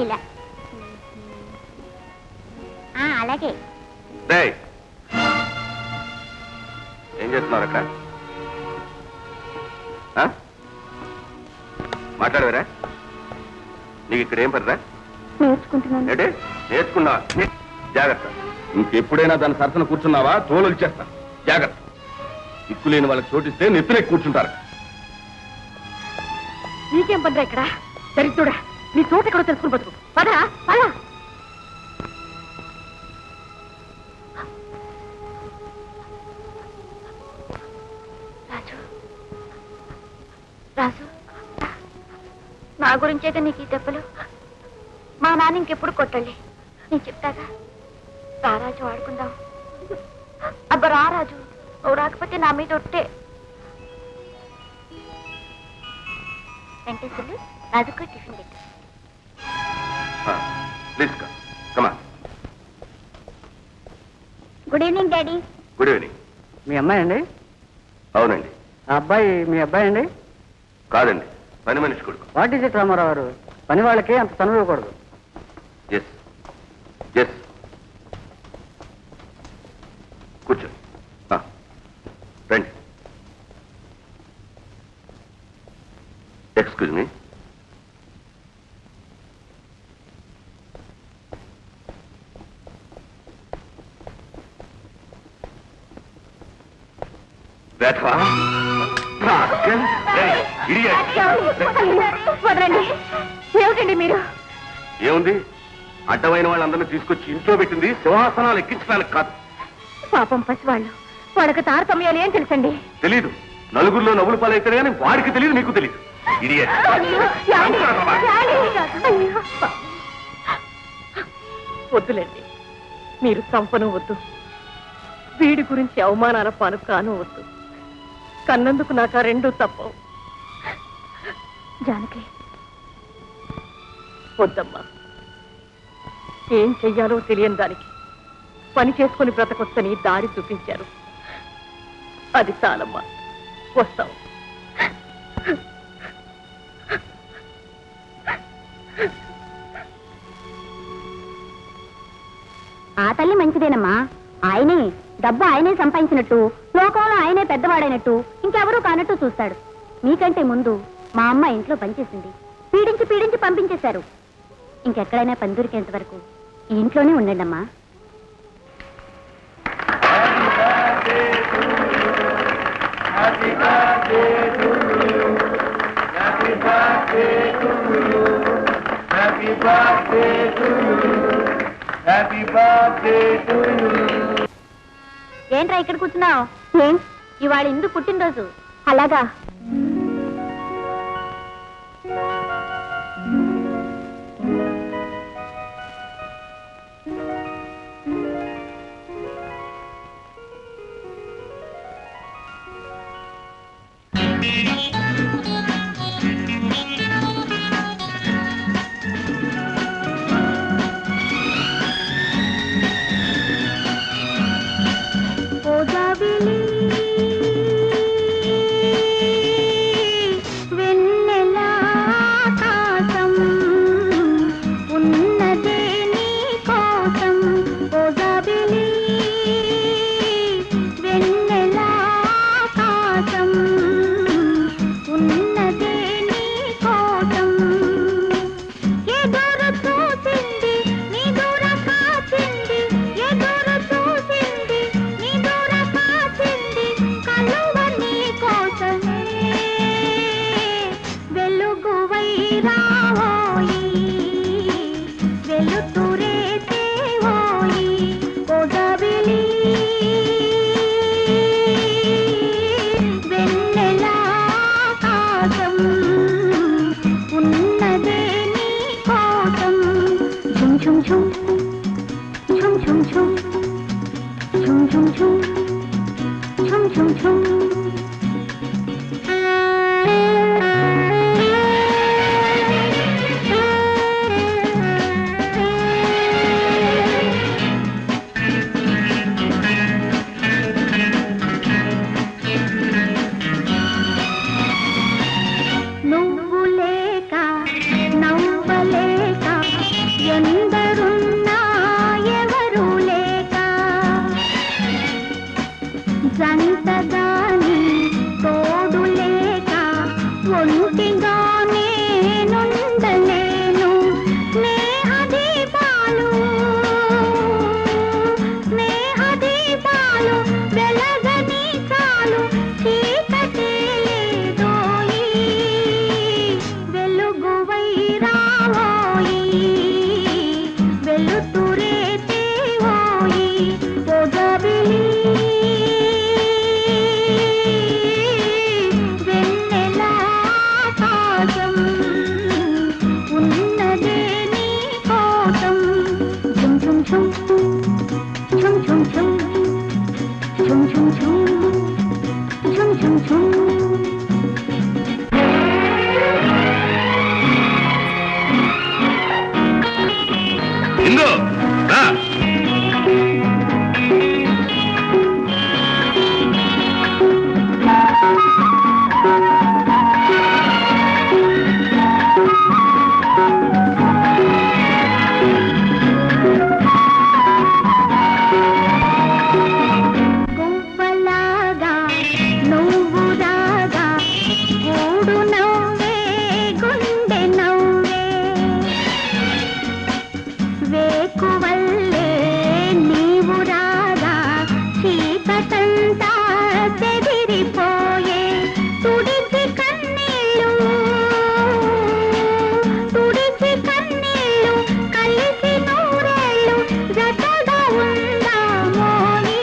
ఇలా అలాగే. ఏం చేస్తున్నారు అక్కడ? మాట్లాడవేరా? నీకు ఇక్కడ ఏం పనిరా? నేర్చుకుంటున్నాను. ఏంటే నేర్చుకున్నా? జాగ్రత్త, ఇంకెప్పుడైనా దాని సరసన కూర్చున్నావా తోలు ఇచ్చేస్తా. జాగ్రత్త, దిక్కులేని వాళ్ళకి చోటిస్తే నెత్తినే కూర్చుంటారు. నీకేం పనిరా ఇక్కడ? దరిద్రుడా, నీ చోటు ఎక్కడో తెలుసుకుని బతుకు. పదా పదా. రాజు, రాజు, నా గురించేగా నీకు ఈ దెబ్బలు. మా నాన్న ఇంకెప్పుడు కొట్టండి, నేను చెప్తాగా. రారాజు ఆడుకుందాం. అబ్బా రారాజు, నువ్వు రాకపోతే నా మీద ఒట్టే. వెంకటేశ్వర్లు, రాజుకు టిఫిన్ పెట్టు. Good evening daddy. Good evening. మీ అమ్మాయి అండి? అవునండి. ఆ అబ్బాయి మీ అబ్బాయి అండి? కాదండి, పని మనిషి కొడుకు. వాట్ ఈస్ ఇట్ రామారావు గారు, పని వాళ్ళకి అంత తను ఇవ్వకూడదు. ఎస్ ఎస్, కూర్చోండి. రండి. Excuse me. వదలండి. ఏమిటండి మీరు? ఏముంది, అడ్డమైన వాళ్ళందరినీ తీసుకొచ్చి ఇంట్లో పెట్టింది సింహాసనాలు ఎక్కించడానికి కాదు. పాపం పసివాళ్ళు, వాళ్ళకి తారతమ్యాలు ఏం తెలుసండి? తెలీదు. నలుగురిలో నవ్వులు పాలైతే కానీ వాడికి తెలియదు, నీకు తెలియదు. వద్దులేండి, మీరు చంపను వద్దు, వీడి గురించి అవమానాల పాలు కాను వద్దు. కన్నందుకు నాకు ఆ రెండూ తప్పవు. జానకి, వద్దమ్మా. ఏం చెయ్యాలో తెలియని దానికి పని చేసుకుని బ్రతకొచ్చని దారి చూపించారు. అది చాలమ్మా, వస్తాం. ఆ తల్లి మంచిదేనమ్మా. ఆయనే డబ్బు ఆయనే సంపాదించినట్టు, లోకంలో ఆయనే పెద్దవాడైనట్టు, ఇంకెవరూ కానట్టు చూస్తాడు. మీకంటే ముందు మా అమ్మ ఇంట్లో పనిచేసింది, పీడించి పీడించి పంపించేశారు. ఇంకెక్కడైనా పని దొరికేంత వరకు ఈ ఇంట్లోనే ఉండండి అమ్మా. ఏంట్రా ఇక్కడ కూర్చున్నావు? ఏం, ఇవాళ ఇందు పుట్టినరోజు. అలాగా. ఒంటిగా నేనుండలేను స్నేహ దీపాలు వెలగని చాలు చీకటే లేదోయి వెలుగువై రావోయి వెలుతురే తేవోయి పొగబిలి వెన్నెలా ఆకాశం ఉన్నదే నీ కోసం ఝుమ్ ఝుమ్ ఝుమ్ ఝుమ్ ఝుమ్ ఝుమ్ ఝుమ్ ఝుమ్ ఝుమ్ ఝుమ్ ఝుమ్ ఝుమ్ ఇందు రా. గువ్వలాగా నువ్వు రాగా గూడు నవ్వే గుండె నవ్వే వేకువల్లే నీవు రాగా చీకటంతా చెదిరిపోయే తుడిచి కన్నీళ్ళు కలిసి నూరేళ్ళు జతగా ఉందామోయి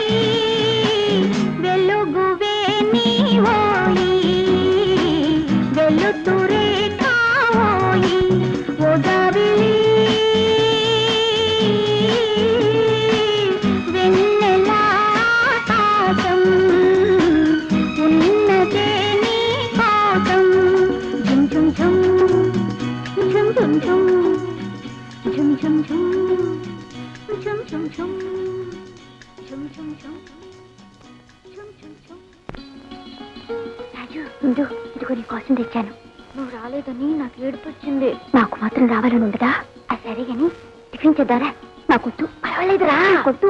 వెలుగువే నీవోయి వెలుతురే కావోయి ఓదావిలి వెన్నెలా ఆకాశం ఉన్నదే నీ కోసం ఝుమ్ ఝుమ్ ఝుమ్ ఝుమ్ ఝుమ్ ఝుమ్ ఝుమ్ ఝుమ్ ఝుమ్ ఝుమ్ ఝుమ్ ఝుమ్ ఝుమ్ ఝుమ్ ఝుమ్ ఝుమ్ రాజు ఇందు ఇదిగో నీ కోసం తెచ్చాను. నువ్వు రాలేదని నాకు ఏడుపు వచ్చింది. నాకు మాత్రం రావాలని ఉండదా? అది సరే గాని టిఫిన్ చేద్దారా? నాకొద్దు. పర్వాలేదురా కొద్దు.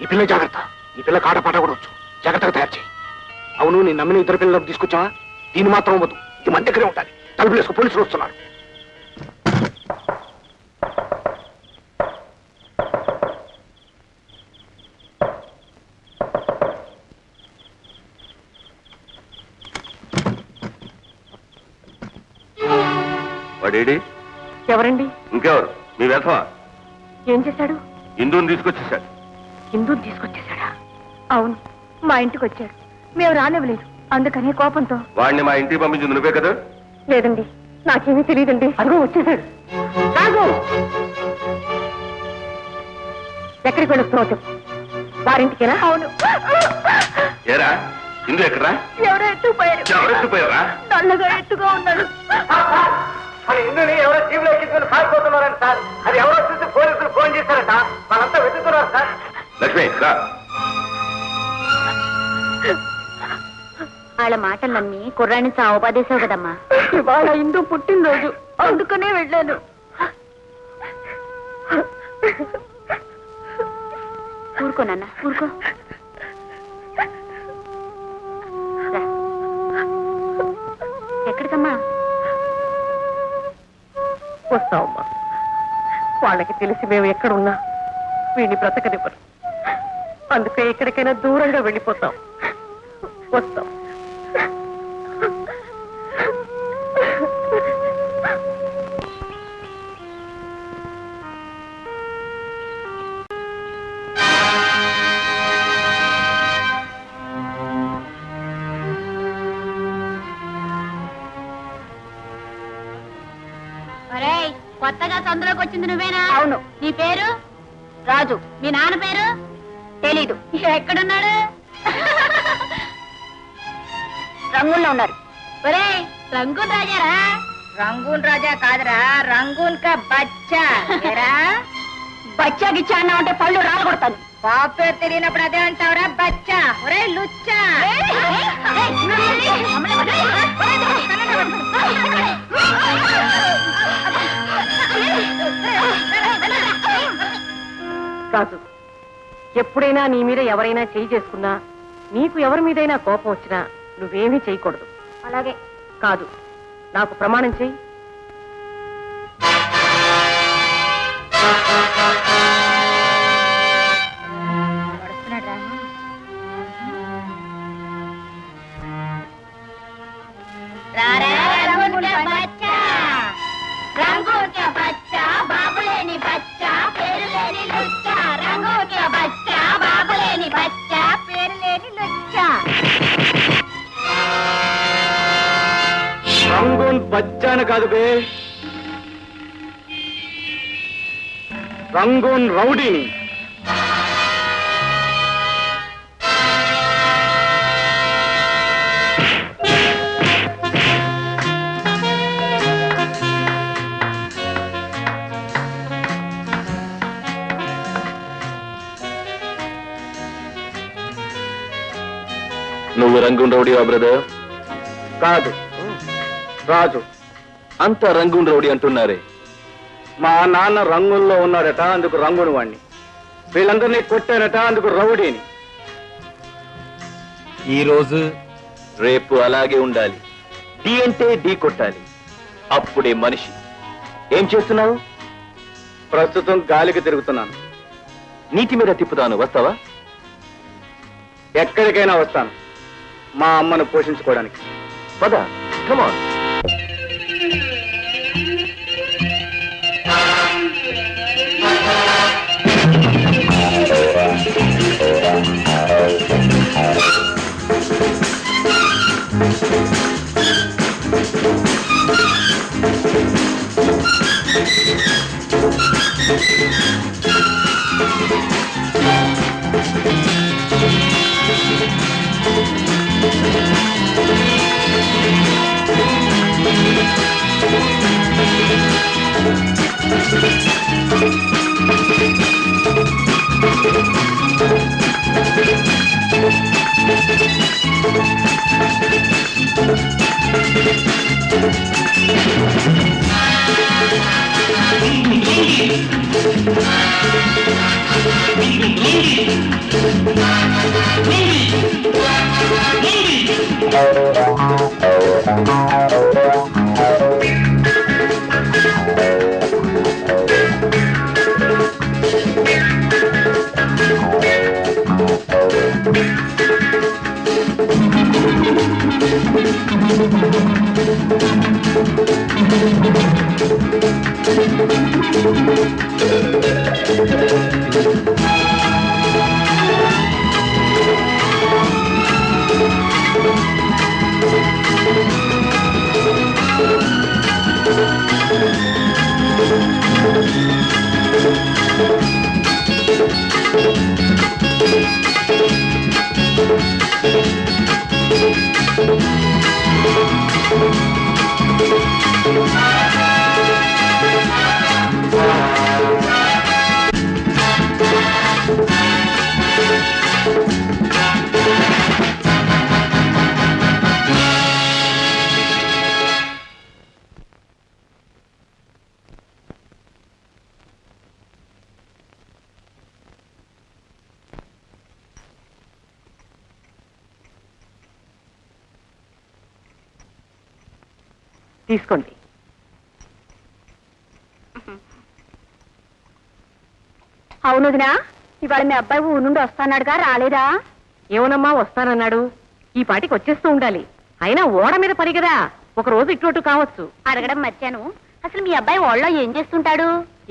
ఈ పిల్ల జాగ్రత్త. ఈ పిల్ల కాటపాట కూడా వచ్చు. జాగ్రత్తగా తయారు చేయి. అవును, నేను నమ్మిన ఇద్దరు పిల్లలకు తీసుకొచ్చావా? దీన్ని మాత్రం అవ్వదు. ఇది మన దగ్గరే ఉండాలి. తలుపులు వేసుకు పోలీసులు వస్తున్నారు. వాడేడి? ఎవరండి? ఇంకెవరు? మీ వెధవా ఏం చేశాడు? ఇందుని తీసుకొచ్చేసాడు. హిందూని తీసుకొచ్చేశాడా? అవును, మా ఇంటికి వచ్చాడు. మేము రానివ్వలేదు. అందుకనే కోపంతో వాడిని మా ఇంటికి పంపించింది నువ్వే కదా? లేదండి, నాకేమీ తెలియదండి. అదిగో వచ్చేసాడు. రాజు, ఎక్కడికి వెళుతున్నావు చెప్పు. వారింటికేనా? అవును. ఏరా ఇందు ఎక్కడా? ఎవరో ఎత్తుకుపోయారు. ఎవరెత్తుపోయారా? నల్లగా ఎత్తుగా ఉన్నాడు. ఇందుని ఎవరో జీవులు ఎక్కించుకుని పారిపోతున్నారని సార్. అది ఎవరో చూసి పోలీసులు ఫోన్ చేశారట. వాళ్ళంతా వెతుకుతున్నారు సార్. లక్ష్మి రా. వాళ్ళ మాటలన్నీ కుర్రాన్ని చావబాదేశావు కదమ్మా. ఇవాళ ఇందు పుట్టినరోజు, అందుకనే వెళ్ళాను. ఊరుకో నాన్న, ఊరుకో. రా. ఎక్కడికమ్మా? వస్తావమ్మా. వాళ్ళకి తెలిసి మేము ఎక్కడున్నా వీడిని బ్రతకనివ్వరు. అందుకే ఎక్కడికైనా దూరంగా వెళ్ళిపోతాం. వస్తాం. కొత్తగా సందులోకి వచ్చింది నువ్వేనా? అవును. నీ పేరు? రాజు. మీ నాన్న పేరు? తెలీదు. ఎక్కడున్నాడు? రంగుల్లో ఉన్నారు. ఒరేయ్, రంగూన్ రాజారా? రంగూన్ రాజా కాదురా, రంగూన్ కా బచ్చా. బచ్చా గిచ్చా అన్నా అంటే పళ్ళు రాలగొడతాను. పాప పేరు తెలియనప్పుడు అదే అంటావురా బచ్చా ఒరే లుచ్చా కాదు, ఎప్పుడైనా నీ మీద ఎవరైనా చేయి చేసుకున్నా, నీకు ఎవరి మీదైనా కోపం వచ్చినా నువ్వేమీ చేయకూడదు. అలాగే కాదు, నాకు ప్రమాణం చెయ్యి. రంగూన్ బచ్చాను కాదు బే, రంగూన్ రౌడీని. నువ్వు రంగూన్ రౌడీవా బ్రదర్? కాదు, రాజు. అంత రంగూన్ రౌడీ అంటున్నారే. మా నాన్న రంగుల్లో ఉన్నాడట, అందుకు రంగుని వాణ్ణి. వీళ్ళందరినీ కొట్టారట, అందుకు రౌడీని. ఈ రోజు రేపు అలాగే ఉండాలి. డి అంటే డి కొట్టాలి, అప్పుడే మనిషి. ఏం చేస్తున్నావు? ప్రస్తుతం గాలికి తిరుగుతున్నాను. నీటి మీద తిప్పుతాను, వస్తావా? ఎక్కడికైనా వస్తాను, మా అమ్మను పోషించుకోవడానికి. పద, కమాన్. తీసుకోండి. అవునుదినా, ఇవాళ మీ అబ్బాయి ఊరు నుండి వస్తాన్నాడుగా, రాలేదా? ఏమోనమ్మా, వస్తానన్నాడు. ఈ పాటికి వచ్చేస్తూ ఉండాలి. అయినా ఓడ మీద పని కదా, ఒక రోజు ఇటు కావచ్చు. అడగడం మర్చాను. అసలు మీ అబ్బాయి ఓళ్ళో ఏం చేస్తుంటాడు?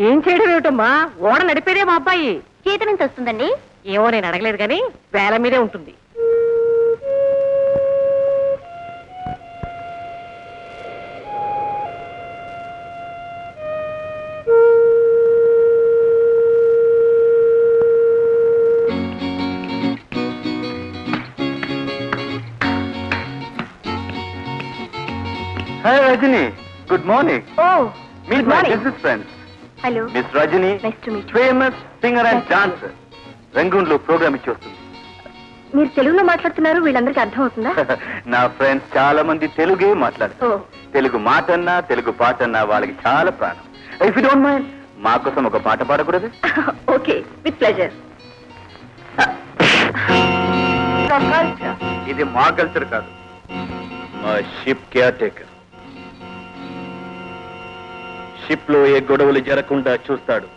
ఏం చేయడం ఏమిటమ్మా, ఓడ నడిపేదే మా అబ్బాయి. జీతం ఎంత వస్తుందండి? ఏమో, నేను అడగలేదు కానీ వేల మీదే ఉంటుంది. Hi Rajini, good morning. Oh, Meet my business friends. Hello. Miss Rajini, Nice to meet you. famous singer and dancer. రంగూన్లో ప్రోగ్రామ్ ఇచ్చి వస్తుంది. మీరు తెలుగులో మాట్లాడుతున్నారు, వీళ్ళందరికీ అర్థం అవుతుందా? నా ఫ్రెండ్స్ చాలా మంది తెలుగే మాట్లాడతారు. ఓ. తెలుగు మాటన్నా తెలుగు పాటన్నా వాళ్ళకి చాలా ప్రాణం. ఇఫ్ యు డోంట్ మైండ్ మా కోసం ఒక పాట పాడకూడదు? Okay, with pleasure. ఇది మా కల్చర్ కాదు, మా షిప్ కేర్ టేకర్. షిప్ లో ఏ గొడవలు జరగకుండా చూస్తాడు.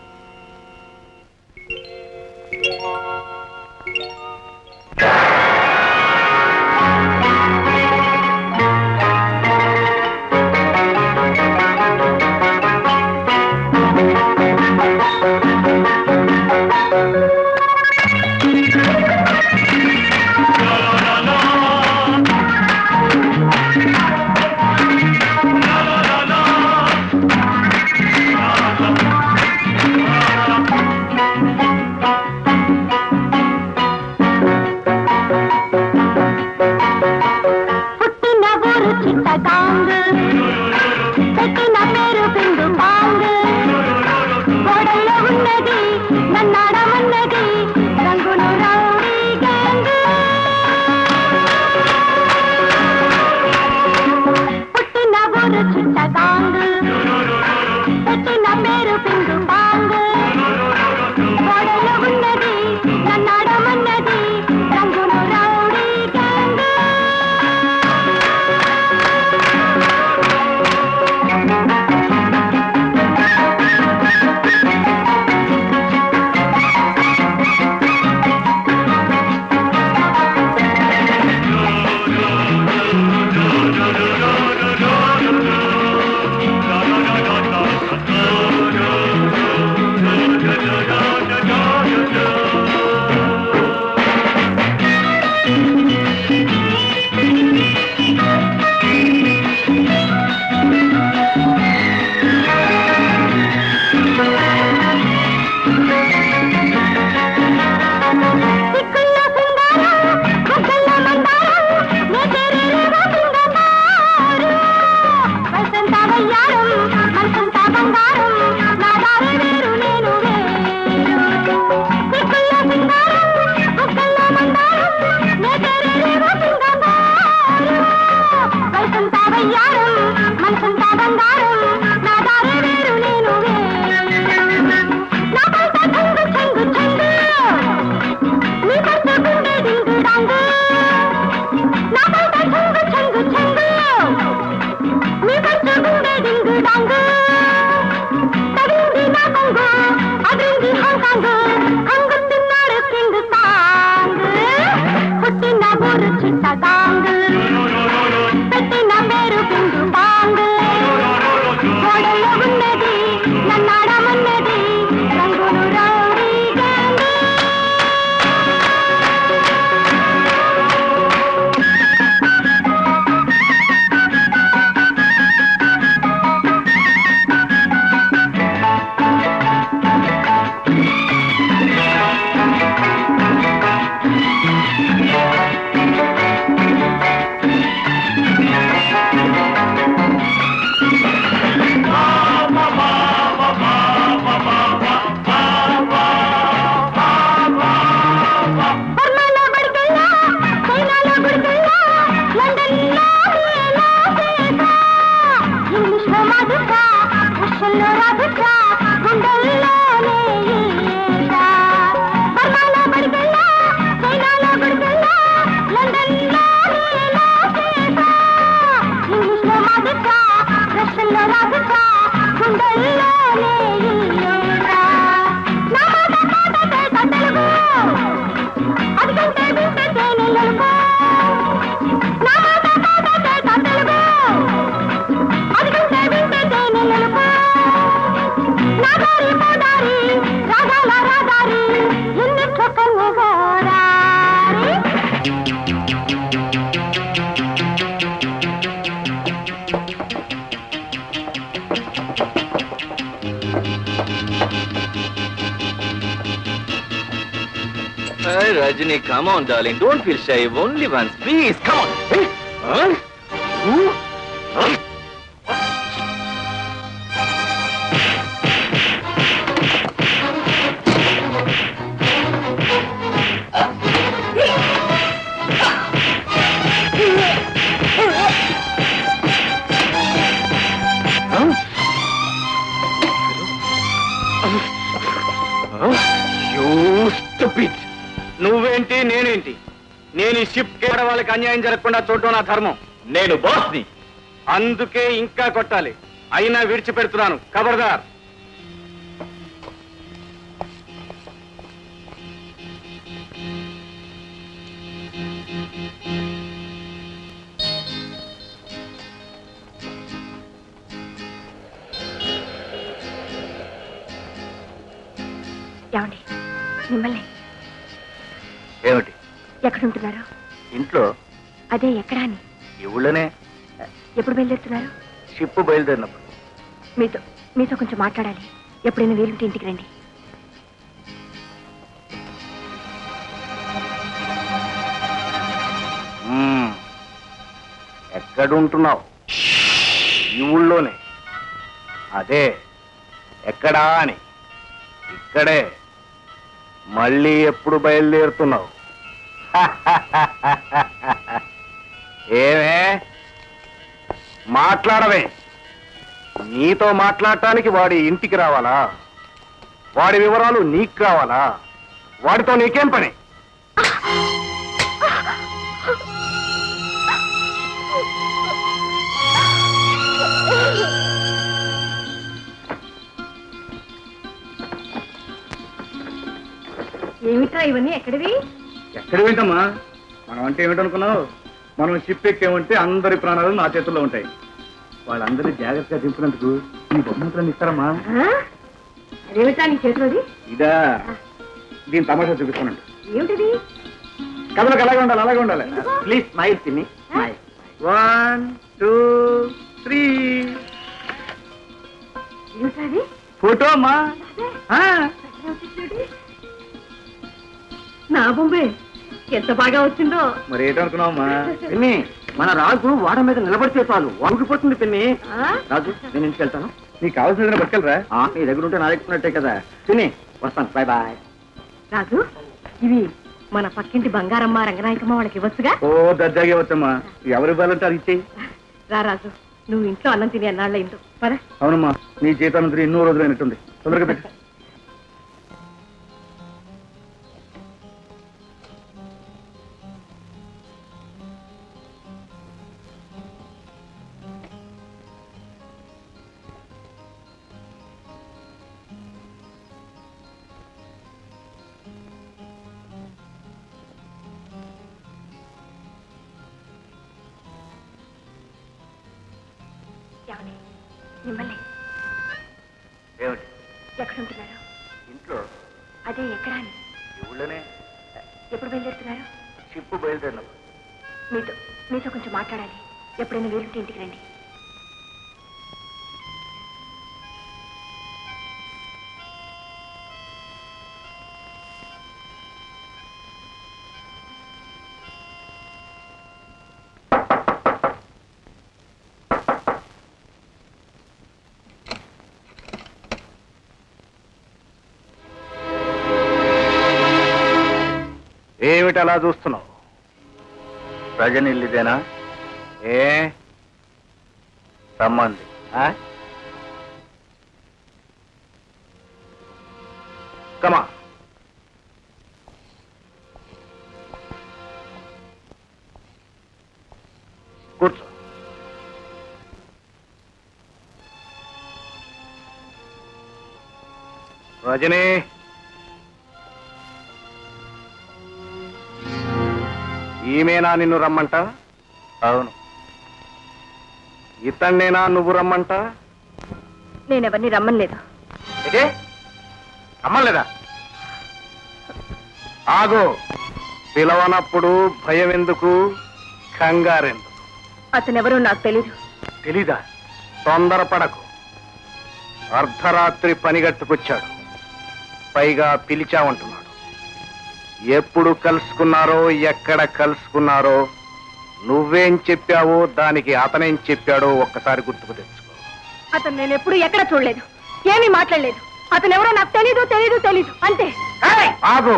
Hey, Rajini, come on, darling. Don't feel shy. Only once. Please, come on. Hey. Huh? Ooh. Huh? నీ షిప్ వాళ్ళకి అన్యాయం జరగకుండా చూడటం నా ధర్మం. నేను బాస్ని. అందుకే ఇంకా కొట్టాలి. అయినా విడిచిపెడుతున్నాను. ఖబర్దార్. ఏమండి మిమ్మల్ని ఏమిటి? ఎక్కడుంటున్నారు? ఇంట్లో. అదే ఎక్కడా అని. ఈ ఊళ్ళోనే. ఎప్పుడు బయలుదేరుతున్నారు? షిప్ బయలుదేరినప్పుడు. మీతో మీతో కొంచెం మాట్లాడాలి. ఎప్పుడైనా వీలుంటే ఇంటికి రండి. ఎక్కడుంటున్నావు? ఈ ఊళ్ళోనే. అదే ఎక్కడా అని. ఇక్కడే. మళ్ళీ ఎప్పుడు బయలుదేరుతున్నావు? ఏమే మాట్లాడవే. నీతో మాట్లాడటానికి వాడి ఇంటికి రావాలా? వాడి వివరాలు నీకు కావాలా? వాడితో నీకేం పని? ఏమిట్రా ఇవన్నీ ఎక్కడివి? ఎక్కడ వింటమ్మా? మనం అంటే ఏమిటనుకున్నావు? మనం షిప్ ఎక్కేమంటే అందరి ప్రాణాలు నా చేతుల్లో ఉంటాయి. వాళ్ళందరినీ జాగ్రత్తగా దింపినందుకు ఈ బహుమతులను ఇస్తారమ్మా. అదేమిటా నీ చేతిలోది? ఇదా? దీని తమాషా చూపిస్తానండి. ఏమిటిది? కథలకు అలాగే ఉండాలి, అలాగే ఉండాలి. ప్లీజ్ స్మైల్ తిని. 1 2 3. ఏమిటది? ఫోటో అమ్మా. నా బొంబే ఎంత బాగా వచ్చిందో. మరి ఏంటనుకున్నావమ్మా? పిన్ని, మన రాజు వాడ మీద నిలబడితే చాలు వంగిపోతుంది. పిన్ని, రాజు నేను ఇంటికి వెళ్తాను. నీకు కావాల్సిన పట్టుకెళ్ళరా? నీ దగ్గర ఉంటే నా దగ్గర ఉన్నట్టే కదా. పిన్ని వస్తాను. Bye bye. రాజు, ఇవి మన పక్కింటి బంగారమ్మ రంగనాయకమ్మ వాళ్ళకి ఇవ్వచ్చుగా? ఓ దర్జాగా వచ్చమ్మా. ఎవరు ఇవ్వాలంటే అది ఇచ్చేయి. రా రాజు, నువ్వు ఇంట్లో అన్నం తిని అన్నాళ్ళ ఇంట్లో పద. అవునమ్మా, నీ జీతానంతరం ఎన్నో రోజులైనట్టుంది. తొందరగా పెట్టు. మిమ్మల్ని ఏమిటి? ఎక్కడుంటున్నారు? ఇంట్లో. అదే ఎక్కడా అని. ఈ ఊళ్ళోనే. ఎప్పుడు బయలుదేరుతున్నారు? షిప్ బయలుదేరినప్పుడు. మీతో కొంచెం మాట్లాడాలి. ఎప్పుడైనా వీలుంటే ఇంటికి రండి. ఏమిటి అలా చూస్తున్నావు? రజనిల్లిదేనా? ఏ రమ్మంది? కమా. కూర్చో. రజనీ, ఈమెనా నిన్ను రమ్మంట? అవును. ఇతన్నేనా నువ్వు రమ్మంట? నేనెవరిని రమ్మలేదు. ఇదే రమ్మలేదా? ఆగో. పిలవనప్పుడు భయం ఎందుకు, కంగారెందుకు? అతనెవరో నాకు తెలీదు. తెలీదా? తొందరపడకు. అర్ధరాత్రి పనిగట్టుకొచ్చాడు. పైగా పిలిచావంటున్నాడు. ఎప్పుడు కలుసుకున్నారో, ఎక్కడ కలుసుకున్నారో, నువ్వేం చెప్పావో దానికి అతనేం చెప్పాడో ఒక్కసారి గుర్తుకు తెచ్చుకో. అతను నేను ఎప్పుడు ఎక్కడ చూడలేదు, ఏమీ మాట్లాడలేదు. అతనెవరో నాకు తెలీదు తెలీదు తెలీదు అంతే. ఆగు.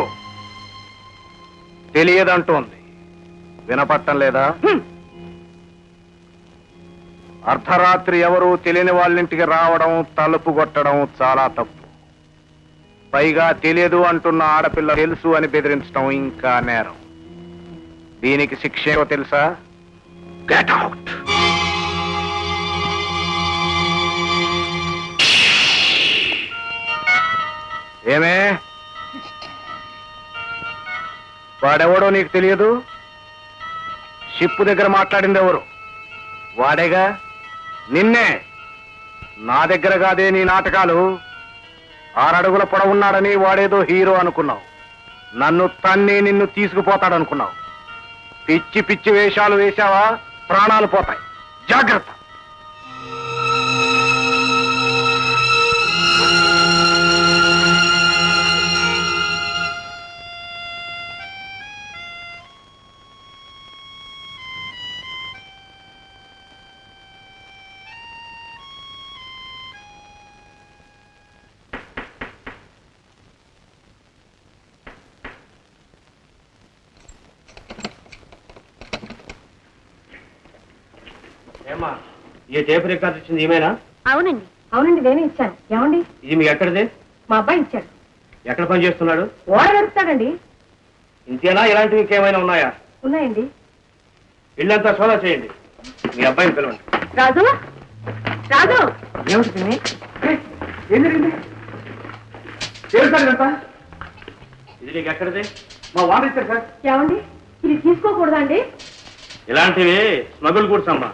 తెలియదంటోంది. వినపట్టం లేదా? అర్ధరాత్రి ఎవరూ తెలియని వాళ్ళింటికి రావడం, తలుపు కొట్టడం చాలా తప్పు. పైగా తెలియదు అంటున్న ఆడపిల్ల తెలుసు అని బెదిరించడం ఇంకా నేరం. దీనికి శిక్ష ఏమో తెలుసా? Get out. ఏమే, వాడెవడో నీకు తెలియదు? షిప్పు దగ్గర మాట్లాడింది ఎవరు? వాడేగా. నిన్నే. నా దగ్గర కాదే నీ నాటకాలు. 6 అడుగుల పొడవున్నాడని వాడేదో హీరో అనుకున్నావు. నన్ను తన్ని నిన్ను తీసుకుపోతాడనుకున్నావు. పిచ్చి పిచ్చి వేషాలు వేశావా, ప్రాణాలు పోతాయి. జాగ్రత్త. ఏమా, ఈ టేప్ రికార్డ్ ఇచ్చింది ఏమైనా? అవునండి. అవునండి, నేనే ఇచ్చాను. ఏమండి? ఇది మీకు ఎక్కడిది? మా అబ్బాయి ఇచ్చాడు. ఎక్కడ పని చేస్తున్నాడు? ఓడ నడుపుతాడండి. ఇంతేనా, ఇలాంటివి ఇంకేమైనా ఉన్నాయా? ఉన్నాయండి. ఇల్లంతా సోదా చేయండి. మీ అబ్బాయిని పిలవండి. రాజు, రాజు. ఏమిటి ఏం జరిగింది? ఇది నీకు ఎక్కడిది? మా వాడు ఇచ్చారు సార్. ఏమండి, ఇది తీసుకోకూడదా అండి? ఇలాంటివి స్మగుల్ గుడ్స్ అమ్మా.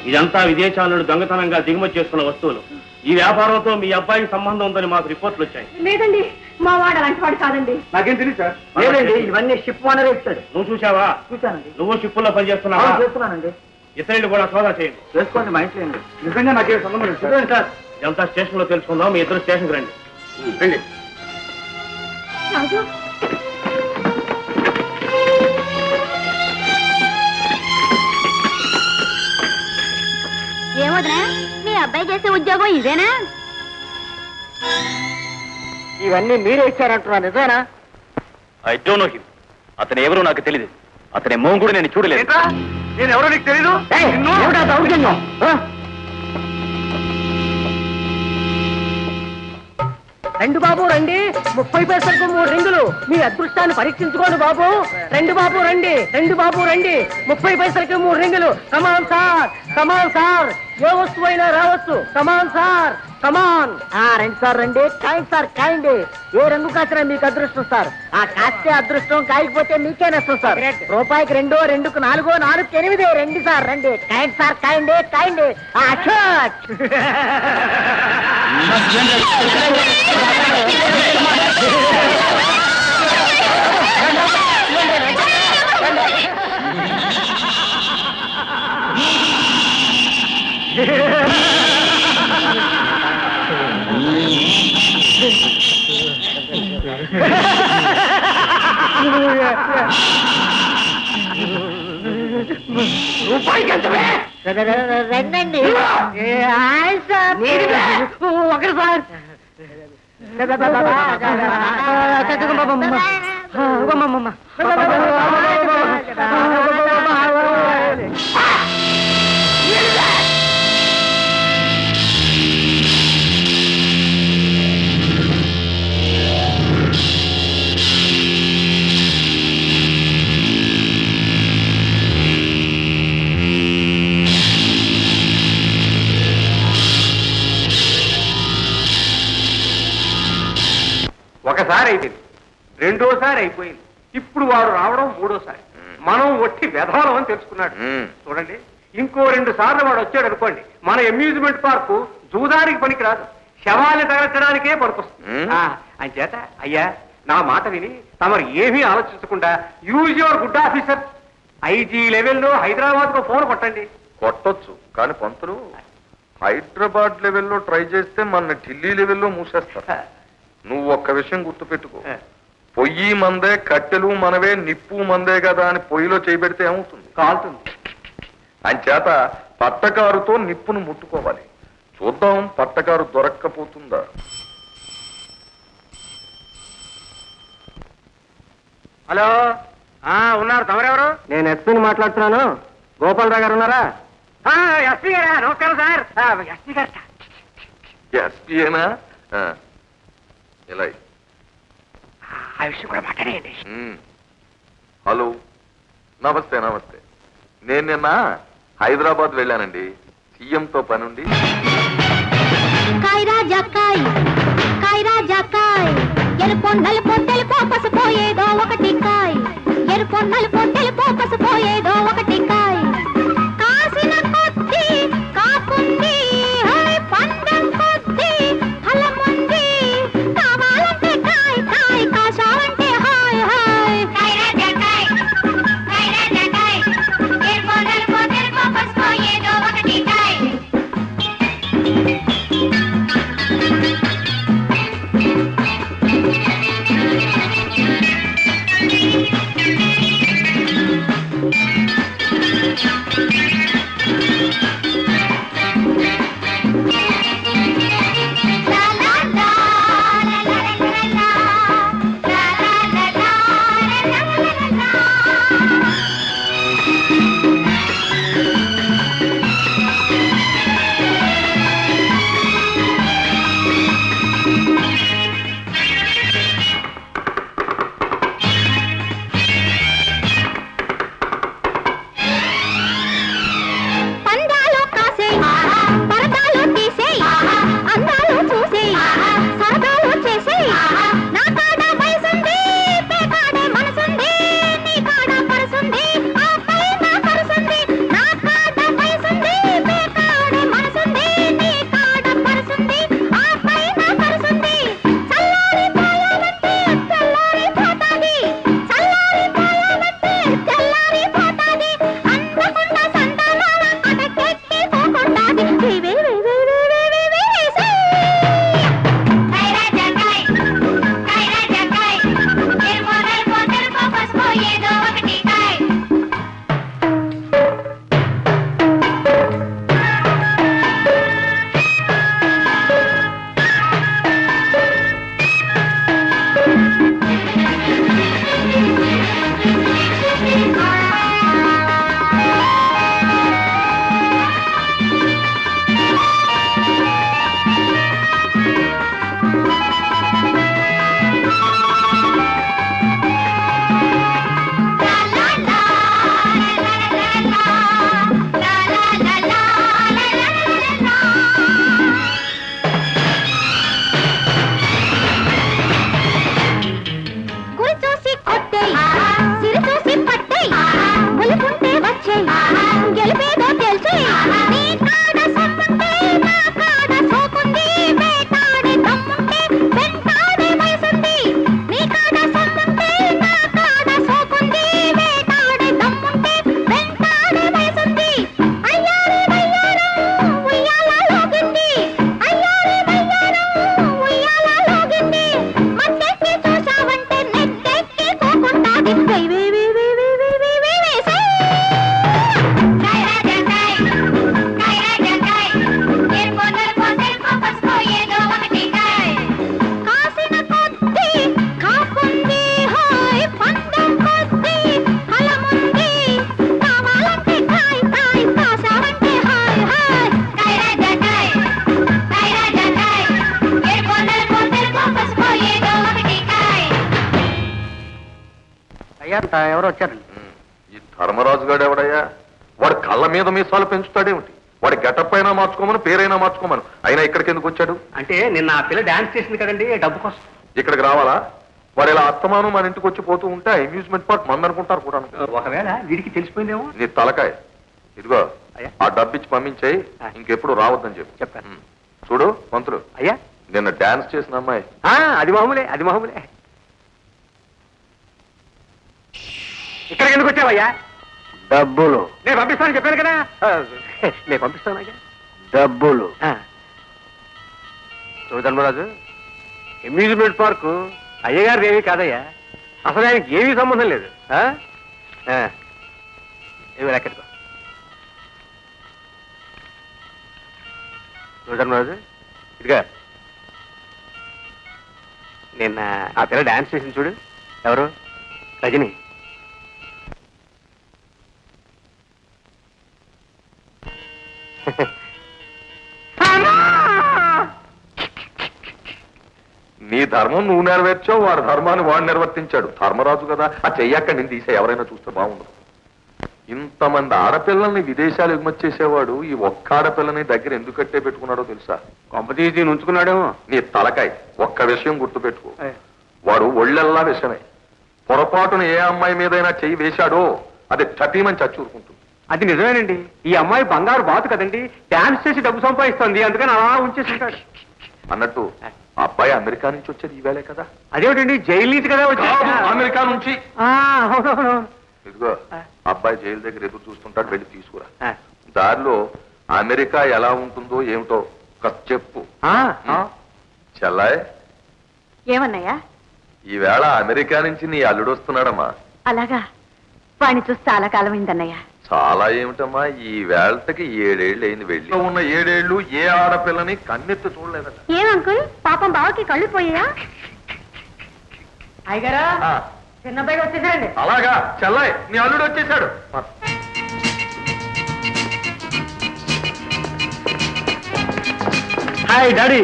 ఇదంతా విదేశాల నుండి దొంగతనంగా దిగుమతి చేసుకున్న వస్తువులు. ఈ వ్యాపారంతో మీ అబ్బాయికి సంబంధం ఉందని మాకు రిపోర్ట్లు వచ్చాయి. లేదండి, మా వాడు అలాంటి వాడు కాదండి. నాకేం తెలియదు సార్. లేదండి, ఇవన్నీ షిప్ ఓనరే ఇచ్చాడు. నువ్వు చూసావా? చూశానండి. నువ్వు షిప్పుల్లో పని చేస్తున్నావా? చేస్తున్నానండి. ఇతరులు కూడా సోదా చేయండి. చేసుకోండి, మా ఇంట్లో ఏంటి? నిజంగా నాకేం సంబంధం లేదు సార్. ఇదంతా స్టేషన్ లో తెలుసుకుందాం. మీ ఇద్దరు స్టేషన్కి రండి. రండి. రాజు, ఏమోదనా, మీ అబ్బాయి చేసే ఉద్యోగం ఇదేనా? ఇవన్నీ మీరే ఇచ్చారంటున్నా, నిజమేనా? I don't know him. అతను ఎవరో నాకు తెలియదు. అతని మోహం కూడా నేను చూడలేదు. నేను ఎవరో నీకు తెలీదు? రండి బాబు రండి. 30 పైసలకు 3 రింగులు. మీ అదృష్టాన్ని పరీక్షించుకోండి బాబు. రండి బాబు రండి. రండి బాబు రండి. 30 పైసలకి 3 రింగులు. Come on sir, come on sir. ఏ వస్తువు అయినా రావచ్చు. కమాన్ సార్, కమాన్. రండి సార్ రండి. కాయండి సార్, కాయండి. ఏ రంగు కాసినా మీకు అదృష్టం సార్. ఆ కాస్తే అదృష్టం, కాయకపోతే మీకే నష్టం సార్. రూపాయికి 2, 2కు 4, 4కి 8. రండి సార్ రండి. కాయండి సార్, కాయండి, కాయండి. రండి. ఒకరు సార్. ఒకసారి అయిపోయింది, రెండోసారి అయిపోయింది, ఇప్పుడు వాడు రావడం మూడోసారి. మనం ఒట్టి వెధవలం అని తెలుసుకున్నాడు. చూడండి, ఇంకో 2 సార్లు వాడు వచ్చాడు అనుకోండి, మన అమ్యూజ్మెంట్ పార్కు జూదానికి పనికిరాదు, శవాన్ని తగలచడానికే పనికొస్తుంది. అంచేత అయ్యా, నా మాట విని తమరు ఏమీ ఆలోచించకుండా use your good officer. IG లెవెల్లో హైదరాబాద్ కు ఫోన్ కొట్టండి. కొట్టొచ్చు, కానీ పంతులు హైదరాబాద్ లెవెల్లో ట్రై చేస్తే మన ఢిల్లీ లెవెల్లో మూసేస్తారు. నువ్వు ఒక్క విషయం గుర్తుపెట్టుకో, పొయ్యి మందే, కట్టెలు మనవే, నిప్పు మందే కదా అని పొయ్యిలో చేయబెడితే ఏమవుతుంది? కాలుతుంది. అంచేత పట్టకారుతో నిప్పును ముట్టుకోవాలి. చూద్దాం పట్టకారు దొరక్కపోతుందా. హలో, ఉన్నారు, తమరెవరు? నేను ఎస్పీని మాట్లాడుతున్నాను. గోపాలరావు గారు ఉన్నారా? ఎస్పీ గారా? నమస్కారం సార్. ఎస్పీ గారు ఎస్పీనా? ఇలా ఆ విషయం కూడా మాట్లాడేయండి. హలో, నమస్తే నమస్తే. నేను నిన్న హైదరాబాద్ వెళ్ళానండి, సీఎంతో పనుండి. కాయ్ రాజా కాయ్, కాయ్ రాజా కాయ్, ఎరుపో నలుపో తెలుపో పసుపో ఏదో ఒకటి కాయ్, ఎరుపో నలుపో తెలుపో పసుపో ఏదో ఒకటి కాయ్. కాసిన కొద్ది కాపుంది, పందెం కొద్ది ఫలముంది, కావాలంటే కాయ్ కాయ్, కాశావంటే హాయ్ హాయ్. కాయ్ రాజా కాయ్, కాయ్ రాజా కాయ్, ఎరుపో నలుపో తెలుపో పసుపో ఏదో ఒకటి కాయ్. పందాలు కాసేయ్, పరదాలు తీసేయ్, అందాలు చూసేయ్, సరదాలు చేసేయ్. నా కాడ వయసుంది, పేకాడే మనసుంది, నీ కాడ పరుసుంది, ఆ పైన పరుసుంది. నా కాడ వయసుంది, పేకాడే మనసుంది, నీ కాడ పరుసుంది, ఆ పైన పరుసుంది. చల్లారిపోయాలంటే తెల్లారిపోతాది, చల్లారిపోయాలంటే తెల్లారిపోతాది. అందకుండా సంతానాల అటకెక్కి పోకుండాది. వే వే వే వే వే వే వే వే వేసే. కాయ్ రాజా కాయ్, కాయ్ రాజా కాయ్, ఎరుపో నలుపో తెలుపో పసుపో ఏదో ఒకటి కాయ్. గురి చూసి కొట్టేయ్, సిరి చూసి పట్టేయ్, గెలుపుంటే వచ్చేయ్, గెలిపేదో తెలిసేయ్. నీ కాడ సొమ్ముంటే నా కాడ సోకుంది, వేటాడే దమ్ముంటే వెంటాడే వయసుంది. నీ కాడ సొమ్ముంటే నా కాడ సోకుంది, వేటాడే దమ్ముంటే వెంటాడే వయసుంది. అయ్యారే వయ్యారం ఉయ్యాలలోగింది, అయ్యారే వయ్యారం ఉయ్యాలలోగింది. మత్తెక్కి చూశావంటే నెత్తెక్కి పోకుంటాది. వై వై వై వై వై వై వై వై వేసే. కాయ్ రాజా కాయ్, కాయ్ రాజా కాయ్, ఎరుపో నలుపో తెలుపో పసుపో ఏదో ఒకటి కాయ్. కాసిన కొద్ది కాపుంది, హాయ్ పందెం కొద్ది ఫలముంది, కావాలంటే కాయ్ కాయ్, కాశావంటే హాయ్ హాయ్. కాయ్ రాజా కాయ్, కాయ్ రాజా కాయ్, ఎరుపో నలుపో తెలుపో పసుపో ఏదో ఒకటి కాయ్. అయ్యా ఎవరు వచ్చారండి? ఈ ధర్మరాజు గారు ఎవడయ్యా? వాడు కళ్ళ మీద మీసాలు పెంచుతాడేమిటి? వాడి గెటప్ అయినా మార్చుకోమను, పేరైనా మార్చుకోమను. అయినా ఇక్కడికి ఎందుకు వచ్చాడు? అంటే నిన్న ఆ పిల్ల డాన్స్ చేసింది కదండి, డబ్బు కోసం. ఇక్కడికి రావాలా? వాడు ఇలా అత్తమానం మన ఇంటికి వచ్చి పోతూ ఉంటే అమ్యూజ్మెంట్ పార్క్ మందనుకుంటారు కూడా. ఒకవేళ వీడికి తెలిసిపోయిందేమో. నీ తలకాయ ఇదిగో, అయ్యా. ఆ డబ్బిచ్చి పంపించేయి, ఇంకెప్పుడు రావద్దని చెప్పి చెప్పాను. చూడు పంతులు, అయ్యా నిన్న డాన్స్ చేసిన అమ్మాయి అది మామూలే, అది మామూలే. ఇక్కడికి ఎందుకు వచ్చావయ్యా? డబ్బులు నేను పంపిస్తానని చెప్పాను కదా. నేను పంపిస్తాను అయ్యా. డబ్బులు ధర్మరాజు, అమ్యూజ్మెంట్ పార్కు అయ్యగారు ఏమీ కాదయ్యా, అసలు ఆయనకి ఏమీ సంబంధం లేదు. ఏమి లెక్కడుకో ధర్మరాజు. ఇదిగా నిన్న ఆ పిల్ల డాన్స్ చేసింది చూడు. ఎవరు? రజని. నీ ధర్మం నువ్వు నెరవేర్చావు, వాడి ధర్మాన్ని వాడు నిర్వర్తించాడు. ధర్మరాజు కదా, ఆ చెయ్యక్క నేను తీసే ఎవరైనా చూస్తే బాగుండదు. ఇంతమంది ఆడపిల్లల్ని విదేశాలు ఎగుమతి చేసేవాడు ఈ ఒక్క ఆడపిల్లని దగ్గర ఎందుకు కట్టే పెట్టుకున్నాడో తెలుసా? కొంపతీసి ఉంచుకున్నాడేమో. నీ తలకాయ. ఒక్క విషయం గుర్తుపెట్టుకో, వాడు ఒళ్ళెల్లా విషమే. పొరపాటున ఏ అమ్మాయి మీదైనా చెయ్యి వేశాడో అది చటీమని చచ్చూరుకుంటుంది. అది నిజమేనండి. ఈ అమ్మాయి బంగారు బాతు కదండి, డాన్స్ చేసి డబ్బు సంపాదిస్తుంది, అందుకని అలా ఉంచేసింటాడు. అన్నట్టు ఆ అబ్బాయి అమెరికా నుంచి వచ్చేది ఈవేళే కదా? అదేమిటండి, జైలు నుంచి కదా వచ్చి. అమెరికా నుంచి. అవునవును. ఇదిగో అబ్బాయి జైలు దగ్గర ఎదురు చూస్తుంటాడు, వెళ్ళి తీసుకురా. దారిలో అమెరికా ఎలా ఉంటుందో ఏమిటో చెప్పు. చెల్లాయ్, ఏమన్నాయా? ఈవేళ అమెరికా నుంచి నీ అల్లుడు వస్తున్నాడమ్మా. అలాగా? వాణ్ణి చూస్తే చాలా కాలమైందన్నయ్య. చాలా ఏమిటమ్మా, ఈ వేళకి 7 ఏళ్ళు అయింది. వెళ్ళి ఉన్న 7 ఏళ్ళు ఏ ఆడపిల్లని కన్నెత్తి చూడలేదట. ఏం అంకుల్, పాపం బావకి కళ్ళు పోయా? అయ్యగారా, ఆ, చిన్నబ్బాయి వచ్చేసారండి. అలాగా చెల్లాయ్, నీ అల్లుడు వచ్చేసాడు. Hi daddy.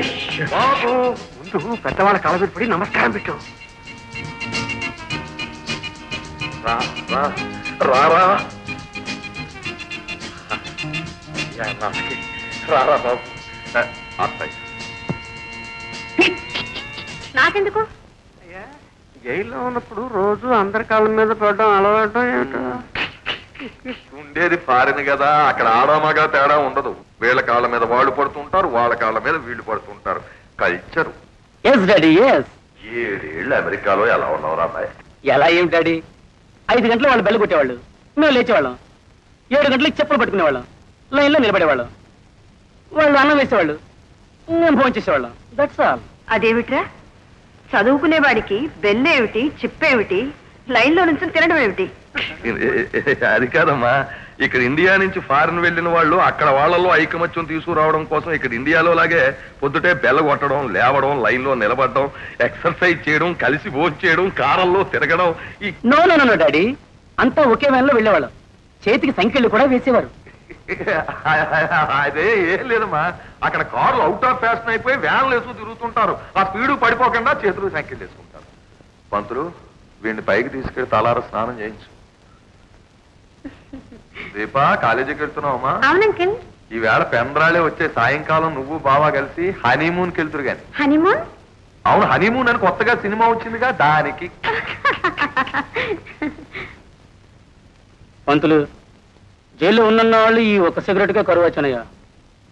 బాబు ముందు పెద్దవాళ్ళ కాళ్ళ పడి నమస్కారం పెట్టు. రా రా రా రా రారా బాబు. అత్తయ్య నాకెందుకు? అయ్యా, జైల్లో ఉన్నప్పుడు రోజు అందరి కాళ్ళ మీద పడడం అలవాటు ఏమిటో. ఉండేది ఫారిన్ కదా, అక్కడ ఆడామగా తేడా ఉండదు. వీళ్ళ కాళ్ళ మీద వాళ్ళు పడుతుంటారు, వాళ్ళ కాళ్ళ మీద వీళ్ళు పడుతుంటారు. కల్చరు. Yes daddy, yes. 7 ఏళ్ళు అమెరికాలో ఎలా ఉన్నావురా అబ్బాయి? ఎలా ఏం డాడీ? 5 గంటలు వాళ్ళు బెల్లు కొట్టేవాళ్ళు, మేము లేచేవాళ్ళం. 7 గంటలకు చెప్పులు పట్టుకునేవాళ్ళం, లైన్లో నిలబడేవాళ్ళం. వాళ్ళు అన్నం వేసేవాళ్ళు, మేము ఫోన్ చేసేవాళ్ళం. That's all. అదేమిట్రా, చదువుకునేవాడికి బెల్లేమిటి, చిప్పేమిటి, లైన్లో నుంచి తినడం ఏమిటి? అది కాదమ్మా, ఇక్కడ ఇండియా నుంచి ఫారిన్ వెళ్ళిన వాళ్ళు అక్కడ వాళ్ళలో ఐకమత్యం తీసుకురావడం కోసం ఇక్కడ ఇండియాలో లాగే పొద్దుటే బెల్ల కొట్టడం, లేవడం, లైన్లో నిలబడడం, ఎక్సర్సైజ్ చేయడం, కలిసి భోజనం చేయడం, కారంలో తిరగడం. నో నో నో డాడీ, అంతా ఒకే వ్యాన్లో వెళ్ళేవాళ్ళం. చేతికి సంఖ్యలు కూడా వేసేవారు. అదే ఏం లేదమ్మా, అక్కడ కార్లు అవుట్ ఆఫ్ ఫ్యాషన్ అయిపోయి వ్యాన్లు వేసుకు తిరుగుతుంటారు. ఆ స్పీడు పడిపోకుండా చేతులు సంఖ్యలు వేసుకుంటారు. పంతులు, వీడిని పైకి తీసుకెళ్లి తలార స్నానం చేయించు. దీపా, కాలేజీకి వెళ్తున్నావమ్మా? అవునంకిల్. ఈవేళ పెందరాళే వచ్చే సాయంకాలం నువ్వు బావా కలిసి హనీమూన్కి వెళ్తురు గాని. హనీమూన్? అవును, హనీమూన్ అని కొత్తగా సినిమా వచ్చిందిగా, దానికి. పంతులు, జైల్లో ఉన్న వాళ్ళు ఈ ఒక్క సిగరెట్గా కరువు వచ్చానయ్యా.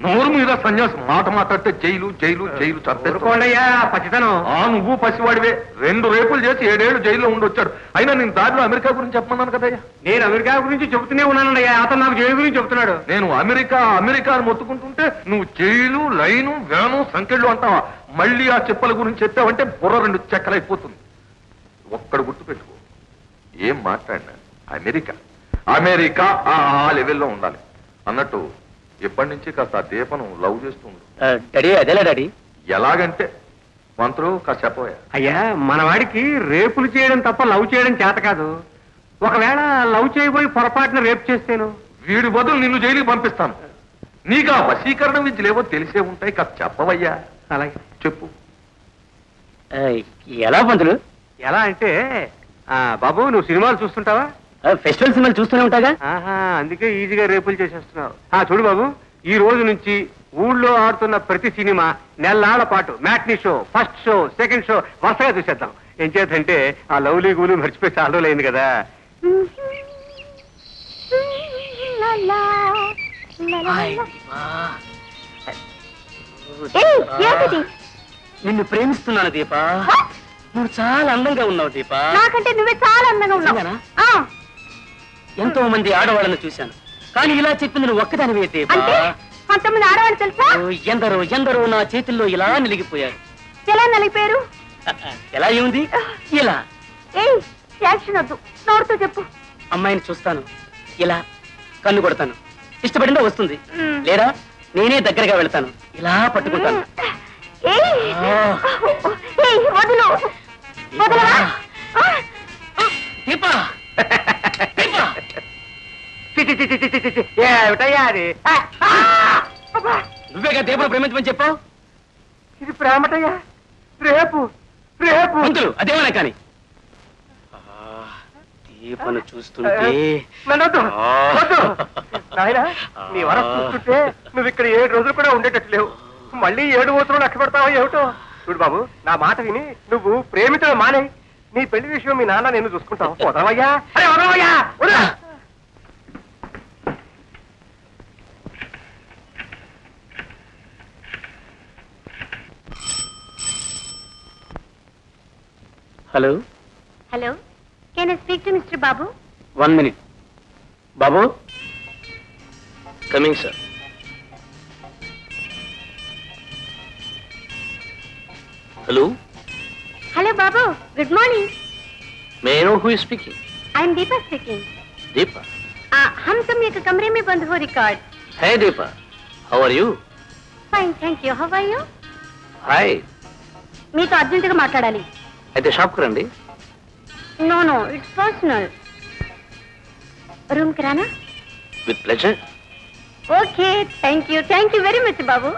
నోరు మీద సన్యాసం మాట మాట్లాడితే జైలు జైలు జైలు చదువుకోండియా పచ్చితనం. నువ్వు పసివాడివే. 2 రేపులు చేసి 7 ఏళ్ళు జైల్లో ఉండొచ్చాడు. అయినా నేను దారిలో అమెరికా గురించి చెప్పమన్నాను కదయ్యా. నేను అమెరికా గురించి చెబుతూనే ఉన్నానయ్యా, అతను నాకు జైలు గురించి చెబుతున్నాడు. నేను అమెరికా అమెరికా అని మొత్తుకుంటుంటే నువ్వు జైలు, లైను, వ్యాను, సంఖ్యలు అంటావా? మళ్ళీ ఆ చెప్పల గురించి చెప్పావంటే బుర్ర 2 చెక్కలైపోతుంది. ఒక్కడు గుర్తుపెట్టుకో, ఏం మాట్లాడినా అమెరికా అమెరికా ఆ లెవెల్లో ఉండాలి. అన్నట్టు ఎప్పటి నుంచి కాస్త ఆ దీపను లవ్ చేస్తుండు. డాడీ, అదేలా డాడీ? ఎలాగంటే మంత్రులు కాస్త చెప్పబోయా. అయ్యా, మన వాడికి రేపులు చేయడం తప్ప లవ్ చేయడం చేత కాదు. ఒకవేళ లవ్ చేయబోయి పొరపాటున రేపు చేస్తేను వీడి బదులు నిన్ను జైలుకి పంపిస్తాను. నీకు ఆ వశీకరణ విద్యలేవో తెలిసే ఉంటాయి, కాస్త చెప్పవయ్యా. అలాగే చెప్పు. ఎలా పంతులు? ఎలా అంటే, బాబు నువ్వు సినిమాలు చూస్తుంటావా? ఫెస్టివల్ సినిమాలు చూస్తూనే ఉంటాగా. అందుకే ఈజీగా రేపులు చేసేస్తున్నావు. చూడు బాబు, ఈ రోజు నుంచి ఊళ్ళో ఆడుతున్న ప్రతి సినిమా నెలనాళ్ల పాటు matinee show, first show, second show వరుసగా చూసేద్దాం. ఏం చేద్దంటే ఆ లవ్లీ గూలు మర్చిపోయి చాలా రోజులైంది కదా. నిన్ను ప్రేమిస్తున్నాను దీపా. నువ్వు చాలా అందంగా ఉన్నావు దీపా. నాకంటే నువ్వే చాలా అందంగా నిజంగానా? ఉన్నావు. ఎంతో మంది ఆడవాళ్ళని చూశాను, కానీ ఇలా చెప్పింది నువ్వు ఒక్కదానివే దీపా. అంటే కొంతమంది ఆడవాళ్ళు తెలుసా? ఎందరో ఎందరో నా చేతుల్లో ఇలా నిలిగిపోయారు. ఎలా నలిపారు? ఎలా ఏముంది? ఇలా. ఏయ్, యాక్షన్ వద్దు, నోడుతూ చెప్పు. అమ్మాయిని చూస్తాను, ఇలా కన్ను కొడతాను, ఇష్టపడిందో వస్తుంది, లేదా నేనే దగ్గరగా వెళ్తాను, ఇలా పట్టుకుంటాను. వదులు, వదలవా? దీపా, దీపా. ఏమిటయ్యా అది? నువ్వేగా దీపను ప్రేమించమని చెప్పావు. ఇది ప్రేమటయ్యా, రేపు రేపు పంతులు అదేమన్నా కానీ దీపను చూస్తుంటే నన్ను వద్దు, వద్దు. నాయనా, నీ వరం చూస్తుంటే నువ్వు ఇక్కడ 7 రోజులు కూడా ఉండేటట్టు లేవు. మళ్ళీ 7 రోజులు లక్ష పెడతావో ఏమిటో. చూడు బాబు, నా మాట విని నువ్వు ప్రేమించడం మానే. నీ పెళ్లి విషయం మీ నాన్న నేను చూసుకుంటావు. వదలవయ్యా, అరే వదలవయ్యా, వదలా. Hello hello, can I speak to mister Babu? 1 minute. Babu coming sir. Hello hello Babu, good morning. May I know who is speaking? I am Deepa speaking. Deepa. हम तुम एक कमरे में बंद हो record. Hi Deepa, how are you? Fine, thank you. How are you? Hi. మీతో అర్జెంటుగా మాట్లాడాలి. అయితే షాప్కి రండి. No no, it's personal. Room కి రానా? With pleasure. Okay, thank you very much బాబు.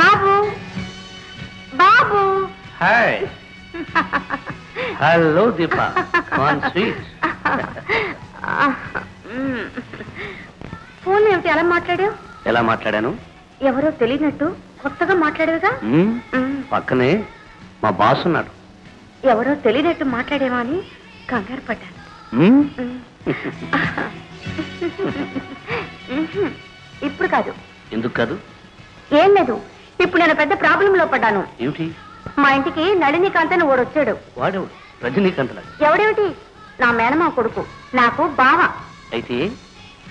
బాబు బాబు. హాయ్. హలో దీపా, కాన్ స్వీట్. ఫోన్ ఏమిటి అలా మాట్లాడావు? ఎలా మాట్లాడాను? ఎవరో తెలియనట్టు కొత్తగా మాట్లాడేవిగా. పక్కనే మా బాస్ ఉన్నాడు. ఎవరో తెలియనట్టు మాట్లాడేమో అని కంగారు పడ్డాను. ఇప్పుడు కాదు. ఎందుకు కాదు? ఏం లేదు, ఇప్పుడు నేను పెద్ద ప్రాబ్లం లో పడ్డాను. ఏమిటి? మా ఇంటికి నళినికాంత్ అని ఓడొచ్చాడు. వాడేవాడు రజనీకాంత్. ఎవడేమిటి, నా మేనమా కొడుకు, నాకు బావ. అయితే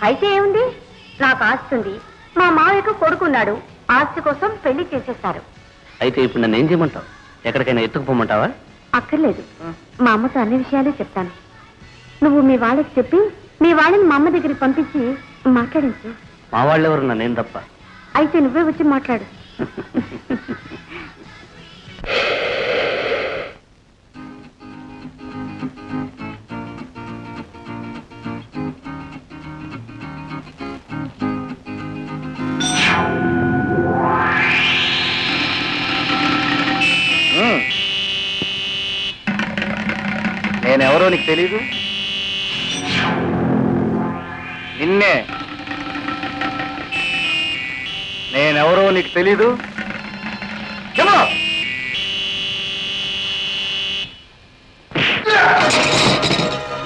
అయితే ఏముంది, నాకు ఆస్తుంది. మా మావయ్యకు కొడుకున్నాడు, ఆస్తి కోసం పెళ్లి చేసేస్తారు. అయితే ఇప్పుడు నన్ను ఏం చేయమంటావు? ఎక్కడికైనా ఎత్తుకుపోమంటావా? అక్కర్లేదు, మా అమ్మతో అన్ని విషయాలే చెప్తాను. నువ్వు మీ వాళ్ళకి చెప్పి మీ వాళ్ళని మా అమ్మ దగ్గరికి పంపించి మాట్లాడించు. మా వాళ్ళెవరు, నన్నేం తప్ప. అయితే నువ్వే వచ్చి మాట్లాడు. నేనెవరో నీకు తెలీదు? నిన్నే. నేనెవరో నీకు తెలీదు? చెప్పు.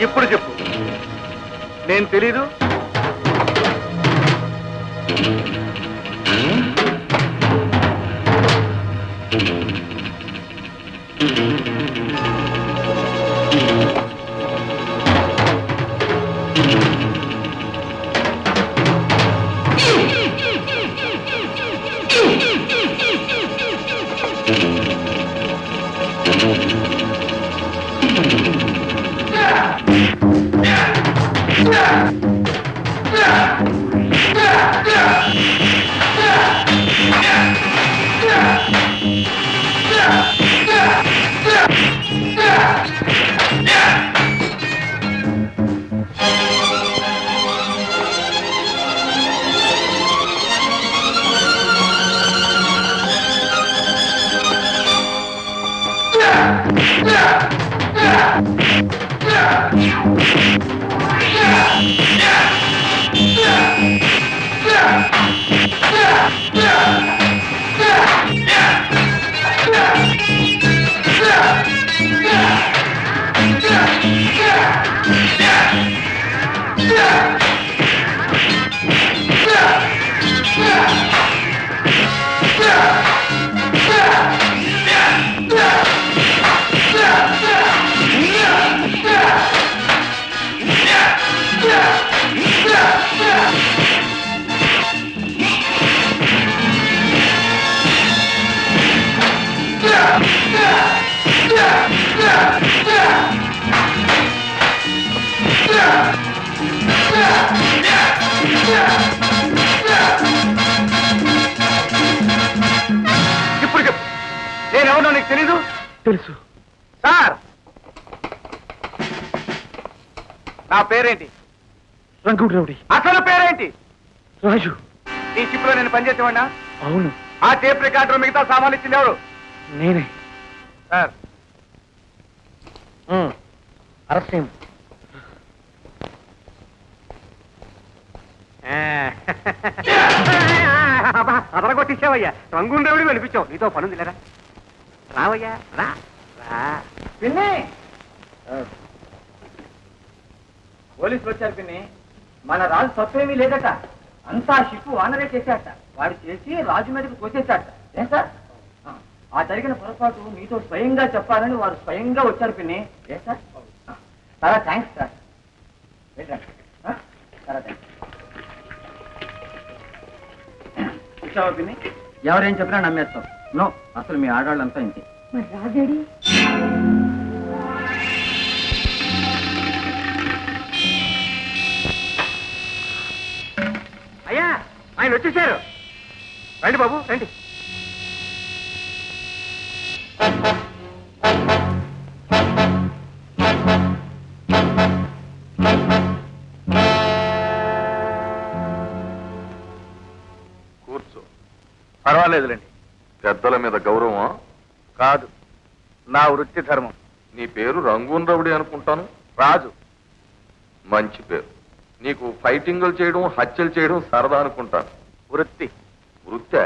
ఇప్పుడు చెప్పు, నేను తెలీదు? ఇప్పుడు చెప్పు, నేనెవరో నీకు తెలీదు? తెలుసు సార్. నా పేరేంటి? రంగుడు రౌడీ. అసలు పేరేంటి? రాజు. ఈ షిప్ లో నేను పనిచేసేవాడినా? అవును, ఆ టేప్ రికార్డర్ మిగతా సామాన్లు ఇచ్చింది ఎవరు? నేనే. సార్ అరెస్ట్ అయ్యాం. అదరగొట్టించావయ్యా. రంగుండేవిడి అనిపించావు. నీతో పనుంది లేరా? రావయ్యా, రా రా. పిన్ని, పోలీసులు వచ్చారు పిన్ని. మన రాజు తప్పేమీ లేదట. అంతా షిప్ వానరే చేశాట. వాడు చేసి రాజు మీదకి కోసేశాట. ఏం సార్? ఆ జరిగిన పొరపాటు మీతో స్వయంగా చెప్పాలని వారు స్వయంగా వచ్చారు పిన్ని. ఏ సార్? చాలా థ్యాంక్స్ సార్. చాలా థ్యాంక్స్. చూసావా పిన్ని, ఎవరేం చెప్పినా నమ్మేస్తాం. నో, అసలు మీ ఆడవాళ్ళంతా ఇంతే. మరి రాజేడి? అయ్యా, ఆయన వచ్చేసారు. రండి బాబు, రండి. కూర్చో. పర్వాలేదులేండి. పెద్దల మీద గౌరవం కాదు, నా వృత్తి ధర్మం. నీ పేరు రంగూన్ రౌడీ అనుకుంటాను. రాజు. మంచి పేరు. నీకు ఫైటింగులు చేయడం, హత్యలు చేయడం సరదా అనుకుంటాను. వృత్తి. వృత్తే?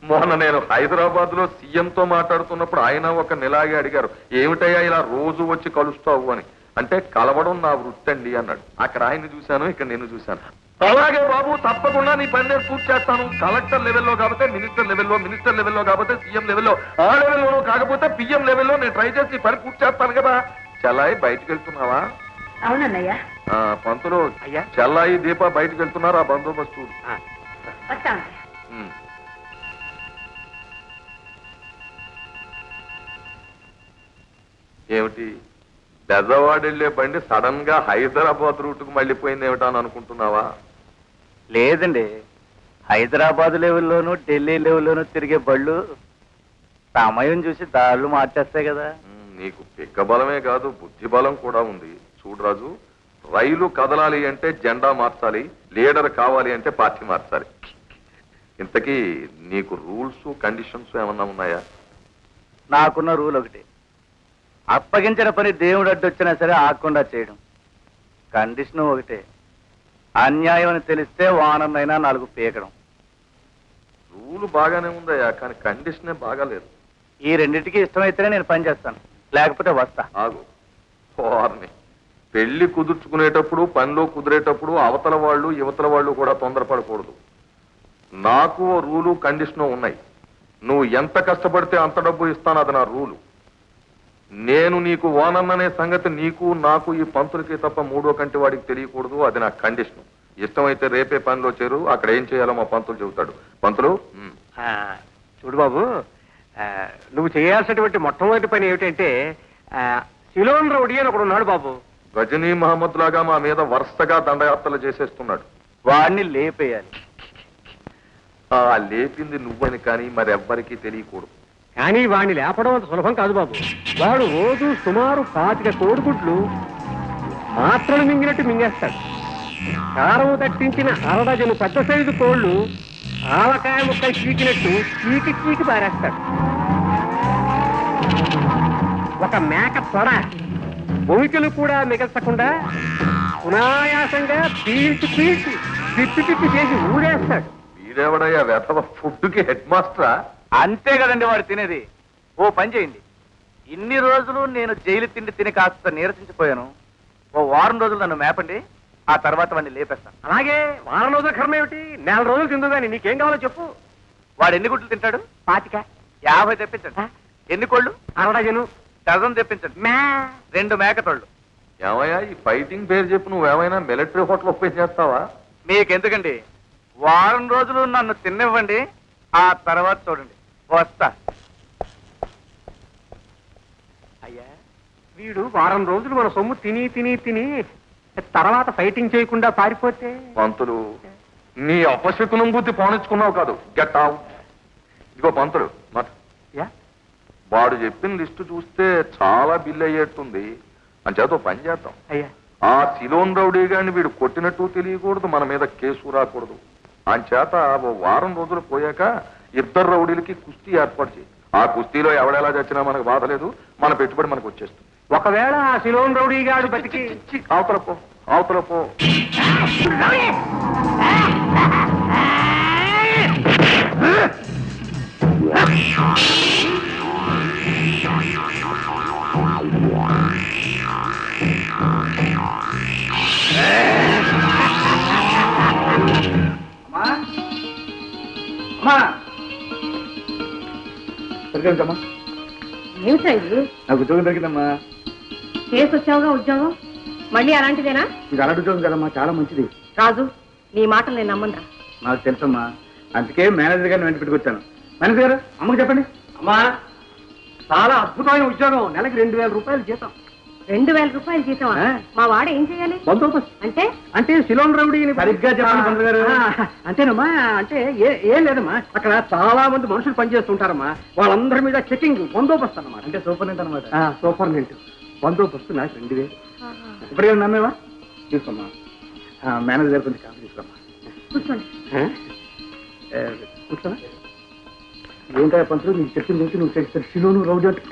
మొన్న నేను హైదరాబాద్ లో సీఎంతో మాట్లాడుతున్నప్పుడు ఆయన ఒక నెలాగే అడిగారు, ఏమిటయ్యా ఇలా రోజు వచ్చి కలుస్తావు అని. అంటే కలవడం నా వృత్తి అండి అన్నాడు. అక్కడ ఆయన్ని చూశాను, ఇక్కడ నేను చూశాను. అలాగే బాబు, తప్పకుండా నీ పని నేను పూర్తి చేస్తాను. కలెక్టర్ లెవెల్లో కాకపోతే మినిస్టర్ లెవెల్లో, మినిస్టర్ లెవెల్లో కాకపోతే సీఎం లెవెల్లో, ఆ లెవెల్లోనూ కాకపోతే పిఎం లెవెల్లో నేను ట్రై చేసి నీ పని పూర్తి చేస్తాను కదా. చెల్లాయి బయటకు వెళ్తున్నావా? అవునన్నయ్య. పంతులు, అయ్యా. చెల్లాయి దీప బయటకు వెళ్తున్నారు. ఆ బందోబస్తు చూడు. వస్తాను. ఉమ్. ఏమిటి బెజవాడ వెళ్ళే బండి సడన్ గా హైదరాబాద్ రూట్కు మళ్ళీపోయింది ఏమిటా అని అనుకుంటున్నావా? లేదండి, హైదరాబాద్ లెవెల్లోనూ ఢిల్లీ లెవెల్లోనూ తిరిగే బళ్ళు సమయం చూసి దారులు మార్చేస్తాయి కదా. నీకు పిక్క బలమే కాదు, బుద్ధి బలం కూడా ఉంది. చూడు రాజు, రైలు కదలాలి అంటే జెండా మార్చాలి, లీడర్ కావాలి అంటే పార్టీ మార్చాలి. ఇంతకీ నీకు రూల్స్ కండిషన్స్ ఏమన్నా ఉన్నాయా? నాకున్న రూల్ ఒకటి, అప్పగించిన పని దేవుడు అడ్డొచ్చినా సరే ఆగకుండా చేయడం. కండిషన్ ఒకటే, అన్యాయం అని తెలిస్తే వానమైనా 4 పీకడం. రూల్ బాగానే ఉందయ్యా, కానీ కండిషనే బాగాలేదు. ఈ రెండింటికి ఇష్టమైతేనే నేను పని చేస్తాను, లేకపోతే వస్తా. ఆగు. వారిని పెళ్లి కుదుర్చుకునేటప్పుడు, పనిలో కుదిరేటప్పుడు అవతల వాళ్ళు యువతల వాళ్ళు కూడా తొందరపడకూడదు. నాకు రూలు కండిషను ఉన్నాయి. నువ్వు ఎంత కష్టపడితే అంత డబ్బు ఇస్తాను, అది నా రూలు. నేను నీకు ఓనన్ననే సంగతి నీకు నాకు ఈ పంతులకి తప్ప మూడో కంటి వాడికి తెలియకూడదు, అది నా కండిషన్. ఇష్టమైతే రేపే పనిలో చేరు, అక్కడ ఏం చేయాలో మా పంతులు చెబుతాడు. పంతులు, చూడు బాబు, నువ్వు చేయాల్సినటువంటి మొట్టమొదటి పని ఏమిటంటే సిలోన్ రౌడీ అని ఒకడు ఉన్నాడు బాబు. గజనీ మహమ్మద్ లాగా మా మీద వరుసగా దండయాత్రలు చేసేస్తున్నాడు. వాడిని లేపేయాలి. ఆ లేపింది నువ్వని కానీ మరెవ్వరికీ తెలియకూడదు. కానీ వాడిని లేపడం అంత సులభం కాదు బాబు. వాడు రోజు సుమారు 25 కోడిగుడ్లు మాత్రలు మింగినట్టు మింగేస్తాడు. కారం దట్టించిన 1/2 డజను పెద్ద సైజు కోళ్లు ఆవకాయ ముక్కలు చీకినట్టు చీకి పారేస్తాడు. ఒక మేక తొడ భూమికలు కూడా మిగల్చకుండా సునాయాసంగా పీల్చి తిప్పి చేసి ఊడేస్తాడు. వీడెవడయ్యా వెధవ ఫుడ్కి హెడ్ మాస్టరా? అంతే కదండి వాడు తినేది. ఓ పని చేయండి, ఇన్ని రోజులు నేను జైలు తిండి తిని కాస్త నీరసించిపోయాను. ఓ వారం రోజులు నన్ను మేపండి, ఆ తర్వాత వాడిని లేపేస్తాను. అలాగే వారం రోజుల కర్మ ఏమిటి, 4 రోజులు తిందుగాని నీకేం కావాలో చెప్పు. వాడు ఎన్ని గుడ్లు తింటాడు? 25. 50 తెప్పించండి. ఎన్ని కోళ్ళు? 1/2 డజను. డజన్ తెప్పించండి. 2 మేకతోళ్ళు. ఏమయ్యా, ఈ ఫైటింగ్ పేరు చెప్పు నువ్వేమైనా మిలిటరీ హోటల్ ఓపెన్ చేస్తావా? మీకెందుకండి, వారం రోజులు నన్ను తిన్నివ్వండి, ఆ తర్వాత చూడండి. వస్తా. అయ్యా, వీడు వారం రోజులు మన సొమ్ము తిని తర్వాత ఫైటింగ్ చేయకుండా పారిపోతే. పంతులు, నీ అపశకునం బుద్ధి పోనిచ్చుకున్నావు కాదు. Get out. ఇదిగో పంతులు మాట, యా? వాడు చెప్పిన లిస్టు చూస్తే చాలా బిల్ అయ్యేట్టుంది. అంచేత ఓ పని చేద్దాం. అయ్యా, ఆ సిలోన్ రౌడీ గారిని వీడు కొట్టినట్టు తెలియకూడదు, మన మీద కేసు రాకూడదు. అంచేత ఓ వారం రోజులు పోయాక ఇద్దరు రౌడీలకి కుస్తీ ఏర్పాటు చేయి. ఆ కుస్తీలో ఎవడెలా చచ్చినా మనకు బాధ లేదు, మన పెట్టుబడి మనకు వచ్చేస్తుంది. ఒకవేళ ఆ సిలోన్ రౌడీ గాడు బతికి అవతల పో, అవతల పో. సరిగ్గా ఏమిటా ఇది? నాకు ఉద్యోగం దొరికిందమ్మా. చేసి వచ్చావుగా ఉద్యోగం, మళ్ళీ అలాంటిదేనా? ఇది అలాంటి ఉద్యోగం కదమ్మా, చాలా మంచిది. రాజు, నీ మాటలు నేను నమ్మను. నాకు తెలుసమ్మా, అందుకే మేనేజర్ గారిని వెంట పెట్టుకొచ్చాను. మేనేజర్ గారు, అమ్మకి చెప్పండి. అమ్మా, చాలా అద్భుతమైన ఉద్యోగం, నెలకి 2000 రూపాయలు జీతం. 2000 రూపాయలు జీతమా? మా వాడ ఏం చేయాలి? బందోబస్తు అంటే అంటే సిలోన్ రౌడీ సరిగ్గా చెప్పండి పంతులు గారు. అంతేనమ్మా, అంటే ఏం లేదమ్మా, అక్కడ చాలా మంది మనుషులు పనిచేస్తుంటారమ్మా, వాళ్ళందరి మీద చెకింగ్, బందోబస్తు అన్నమాట. అంటే సూపరింటెండెంట్ అనమాట. సూపరింటెండెంట్ బందోబస్తు నాకు 2000. ఇప్పటికే నమ్మేవా? తీసుకోమ్మా. మేనేజర్ గారు కొంచెం కాఫీ తీసుకోమ్మా. కూర్చోండి. కూర్చోనా? ఏంటో పంతులు, నీకు చెప్పింది ఏంటి? నువ్వు చేస్తారు సిలోను రౌడీ అంటే.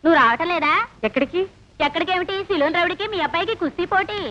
నువ్వు రావటం లేదా? ఎక్కడికి? ఎక్కడికేమిటి, సిలోన్ రౌడీకి మీ అబ్బాయికి కుస్తీ పోటీ.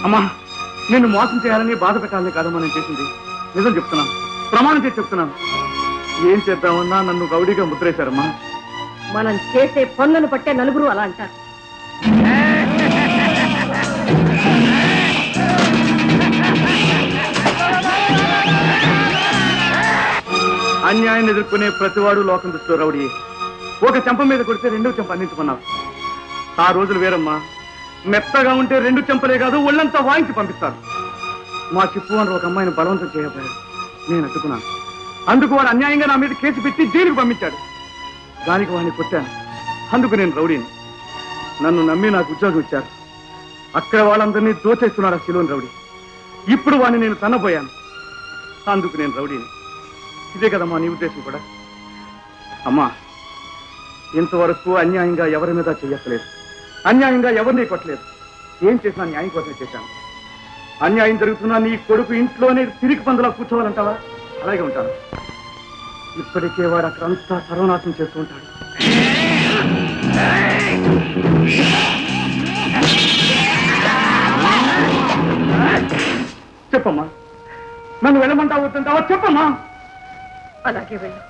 అమ్మా, నిన్ను మోసం చేయాలని బాధ పెట్టాలని కాదమ్మా నేను చేసింది. నిజం చెప్తున్నాను, ప్రమాణం చేసి చెప్తున్నాను. ఏం చేద్దామన్నా నన్ను రౌడీగా ముద్రేశారమ్మా. మనం చేసే పనులను పట్టే నలుగురు అలా అంటారు. అన్యాయాన్ని ఎదుర్కొనే ప్రతివాడు లోకం దృష్టిలో రౌడీ. ఒక చెంప మీద కొడితే రెండో చెంప అందించుకున్నావు. ఆ రోజులు వేరమ్మా. మెత్తగా ఉంటే 2 చెంపలే కాదు, ఒళ్ళంతా వాయించి పంపిస్తారు. మా చిప్పు అని ఒక అమ్మాయిని బలవంతం చేయబోయాడు. నేను అడ్డుకున్నాను. అందుకు వాడు అన్యాయంగా నా మీద కేసు పెట్టి జైలుకు పంపించాడు. దానికి వాడిని కొట్టాను. అందుకు నేను రౌడీని. నన్ను నమ్మి నాకు ఉద్యోగం ఇచ్చారు. అక్కడ వాళ్ళందరినీ దోచేస్తున్నాడు శిలోన్ రౌడీ. ఇప్పుడు వాడిని నేను తన్నబోయాను. అందుకు నేను రౌడీని. ఇదే కదమ్మా నీ ఉద్దేశం కూడా? అమ్మా, ఇంతవరకు అన్యాయంగా ఎవరి మీద చెయ్యట్లేదు, అన్యాయంగా ఎవరిని కొట్టలేదు. ఏం చేసినా న్యాయం కోసమే చేశాను. అన్యాయం జరుగుతున్నా నీ కొడుకు ఇంట్లోనే తిరిగి పందులా కూర్చోవాలంటావా? అలాగే ఉంటాను. ఇప్పటికే వాడు అక్కడంతా సర్వనాశనం చేస్తూ ఉంటాడు. చెప్పమ్మా, నన్ను వెళ్ళమంటావు వద్దంటావా? చెప్పమ్మా. అలాగే వెళ్ళు.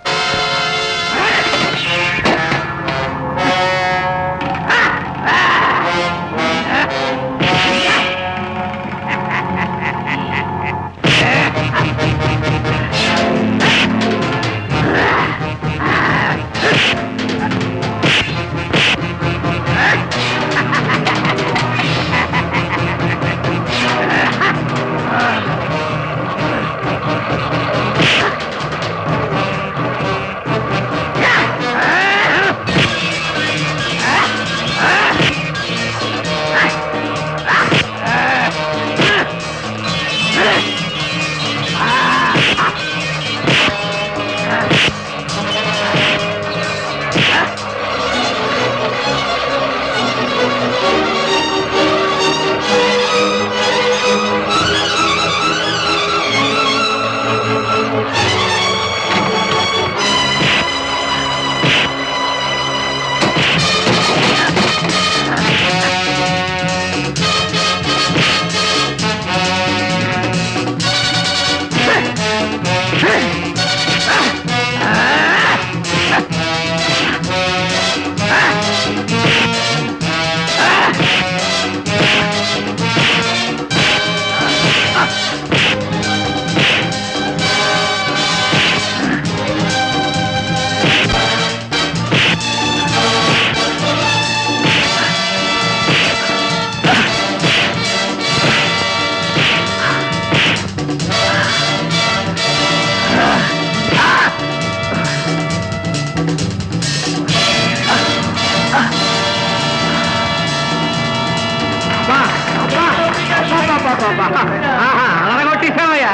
అలగొట్టేసావయ్యా.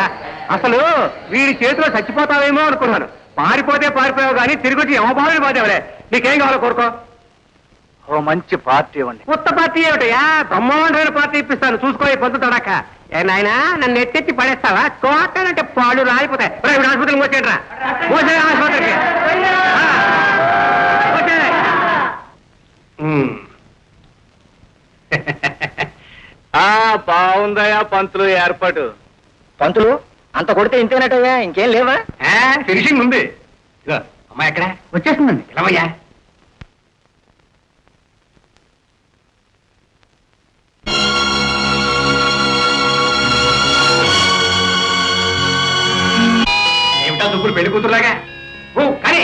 అసలు వీడి చేతిలో చచ్చిపోతావేమో అనుకున్నాను. పారిపోతే పారిపోయావు కానీ తిరిగి వచ్చి యమబాబుని పోతేవలే. నీకేం కావాలో కోరుకో. ఓ మంచి పార్టీ ఇవ్వండి. కొత్త పార్టీ ఏమిటయ్యా? బ్రహ్మాండమైన పార్టీ ఇప్పిస్తాను, చూసుకో. పొద్దుతాడాక ఏ నాయనా, నన్ను ఎత్తెత్తి పడేస్తావా? కోటానంటే పాడు రాలిపోతాయి. ఆసుపత్రికి వచ్చేయండి రా. వచ్చే ఆసుపత్రికి. బాగుందయా పంతులు ఏర్పాటు. పంతులు అంత కొడితే ఇంతేనటయ్యా, ఇంకేం లేవా? ఫినిషింగ్ ఉంది. ఇదిగో అమ్మాయి ఎక్కడ వచ్చేస్తుందండి. ఇలావయ్యా. ఏమిటా దుబ్బులు పెళ్లి కూతురులాగా? ఓ కానీ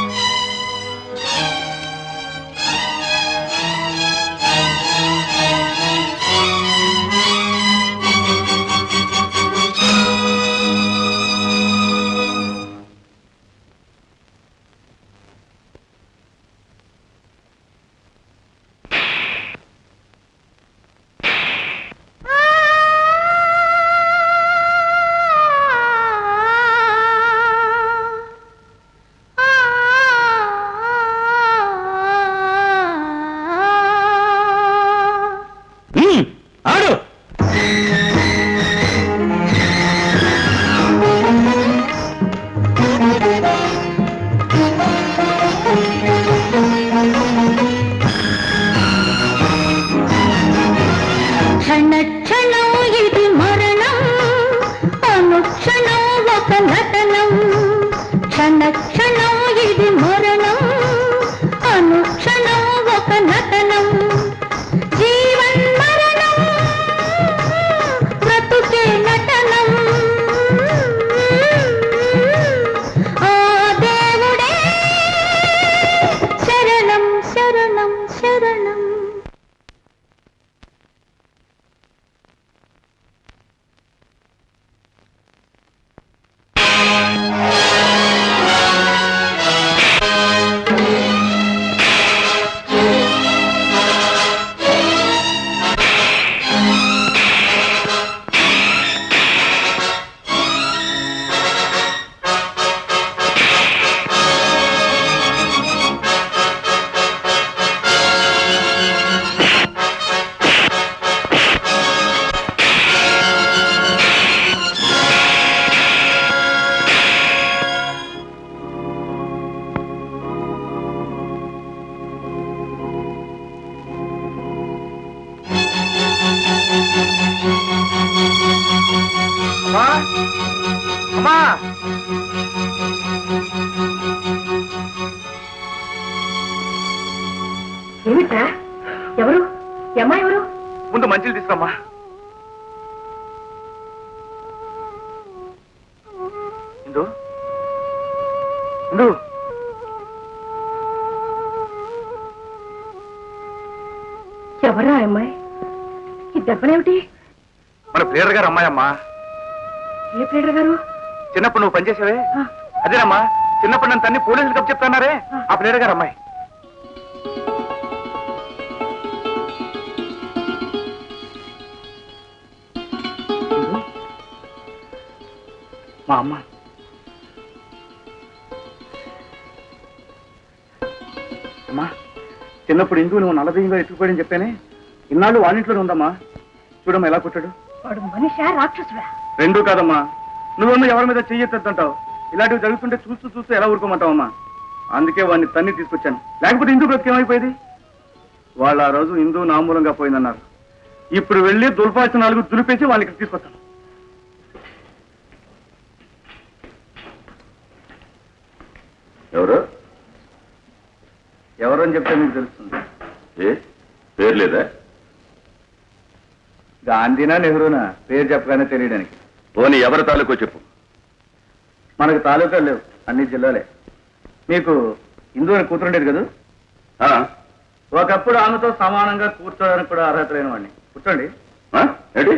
అమ్మా అమ్మా ఏమిట్రా ఎవరు అమ్మా ఎవరు ముందు మంచిలు తీసుకురమ్మా. ఇందు ఇందు ఎవరా అమ్మాయి ఈ దెబ్బలేమిటి మన ప్లేయర్ గారు అమ్మాయమ్మా. ఏ ప్లేడర్ గారు చిన్నప్పుడు నువ్వు పనిచేసావే అదేనమ్మా. చిన్నప్పుడు నన్ను తన్ని పోలీసులు కప్పు చెప్తున్నారే ఆ ప్లేయర్ గారు అమ్మాయి. మా అమ్మ అమ్మా, చిన్నప్పుడు ఇందుకు నువ్వు నల్లదీయంగా ఎత్తుకుపోయని చెప్పానే, ఇన్నాళ్ళు వానింట్లోనే ఉందమ్మా. చూడమ్మా ఎలా కొట్టాడు. వాడు మనిషా రాక్షసుడా? రెండూ కాదమ్మా. నువ్వన్నా ఎవరి మీద చెయ్యొద్దంటావు. ఇలాంటివి జరుగుతుంటే చూస్తూ చూస్తూ ఎలా ఊరుకోమంటావమ్మా. అందుకే వాడిని తన్ని తీసుకొచ్చాను. లేకపోతే ఇందు బ్రతికేమైపోయేది. వాళ్ళు ఆ రోజు ఇందు నామూలంగా పోయిందన్నారు. ఇప్పుడు వెళ్ళి దుల్పాల్సిన 4 దులిపేసి వాళ్ళని ఇక్కడ తీసుకొస్తాను. ఎవరు ఎవరు అని చెప్తే మీకు తెలుస్తుంది. ఏ పేరు లేదా? గాంధీనా నెహ్రూనా పేరు చెప్పగానే తెలియడానికి. పోనీ ఎవరి తాలూకో చెప్పు. మనకు తాలూకాలు లేవు, అన్ని జిల్లాలే. మీకు ఇందు అని కూతురుండేది కదా. ఒకప్పుడు ఆమెతో సమానంగా కూర్చోడానికి కూడా అర్హత లేని వాడిని. కూర్చోండి. ఏంటి?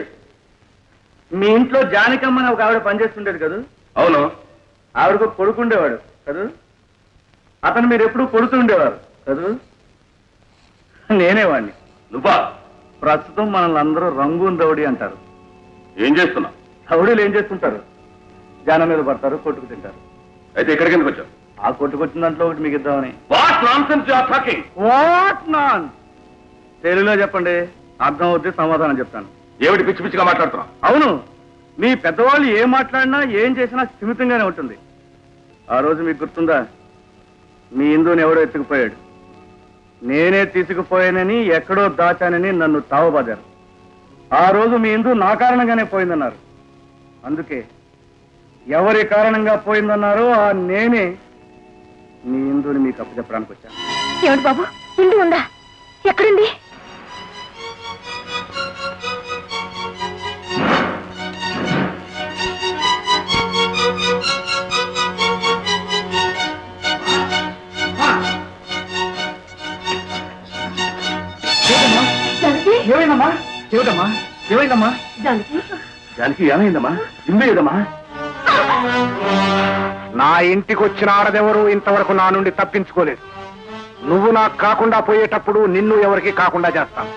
మీ ఇంట్లో జానికమ్మని ఒక ఆవిడ పనిచేస్తుండేది కదా. అవును. ఆవిడకు కొడుకుండేవాడు కదా. అతను మీరు ఎప్పుడు కొడుతూ ఉండేవారు కదా. నేనే వాడిని. నువ్వా? ప్రస్తుతం మనల్ని అందరూ రంగూన్ రౌడీ అంటారు. ఏం చేస్తున్నావు? రౌడీలు ఏం చేస్తుంటారు? జనం మీద పడతారు, కొట్టుకు తింటారు. అయితే ఇక్కడికి ఎందుకు వచ్చావు? ఆ కొట్టుకొచ్చిన దాంట్లో ఒకటి మీకు ఇద్దామని. What nonsense you are talking? What non? తెలుగులో చెప్పండి, అర్థం అవుద్ది, సమాధానం చెప్తాను. ఏమిటి పిచ్చి పిచ్చిగా మాట్లాడుతున్నావు? అవును, మీ పెద్దవాళ్ళు ఏం మాట్లాడినా ఏం చేసినా స్థిమితంగానే ఉంటుంది. ఆ రోజు మీకు గుర్తుందా? మీ ఇందుని ఎవడో ఎత్తుకుపోయాడు. నేనే తీసుకుపోయానని, ఎక్కడో దాచానని నన్ను తావబాదారు. ఆ రోజు మీ ఇందు నా కారణంగానే పోయిందన్నారు. అందుకే ఎవరి కారణంగా పోయిందన్నారో ఆ నేనే మీ ఇందుని మీకు అప్పచెప్పడానికి వచ్చాను. ఏమిటి బాబు, ఇందు ఉందా? ఎక్కడుంది? ఏమైందమ్మా? ఏమిటమ్మా? ఏమైందమ్మా? జానకి దానికి ఏమైందమ్మా? ఇందు ఏదమ్మా? నా ఇంటికి వచ్చిన ఆడదెవరు ఇంతవరకు నా నుండి తప్పించుకోలేదు. నువ్వు నాకు కాకుండా పోయేటప్పుడు నిన్ను ఎవరికి కాకుండా చేస్తాను.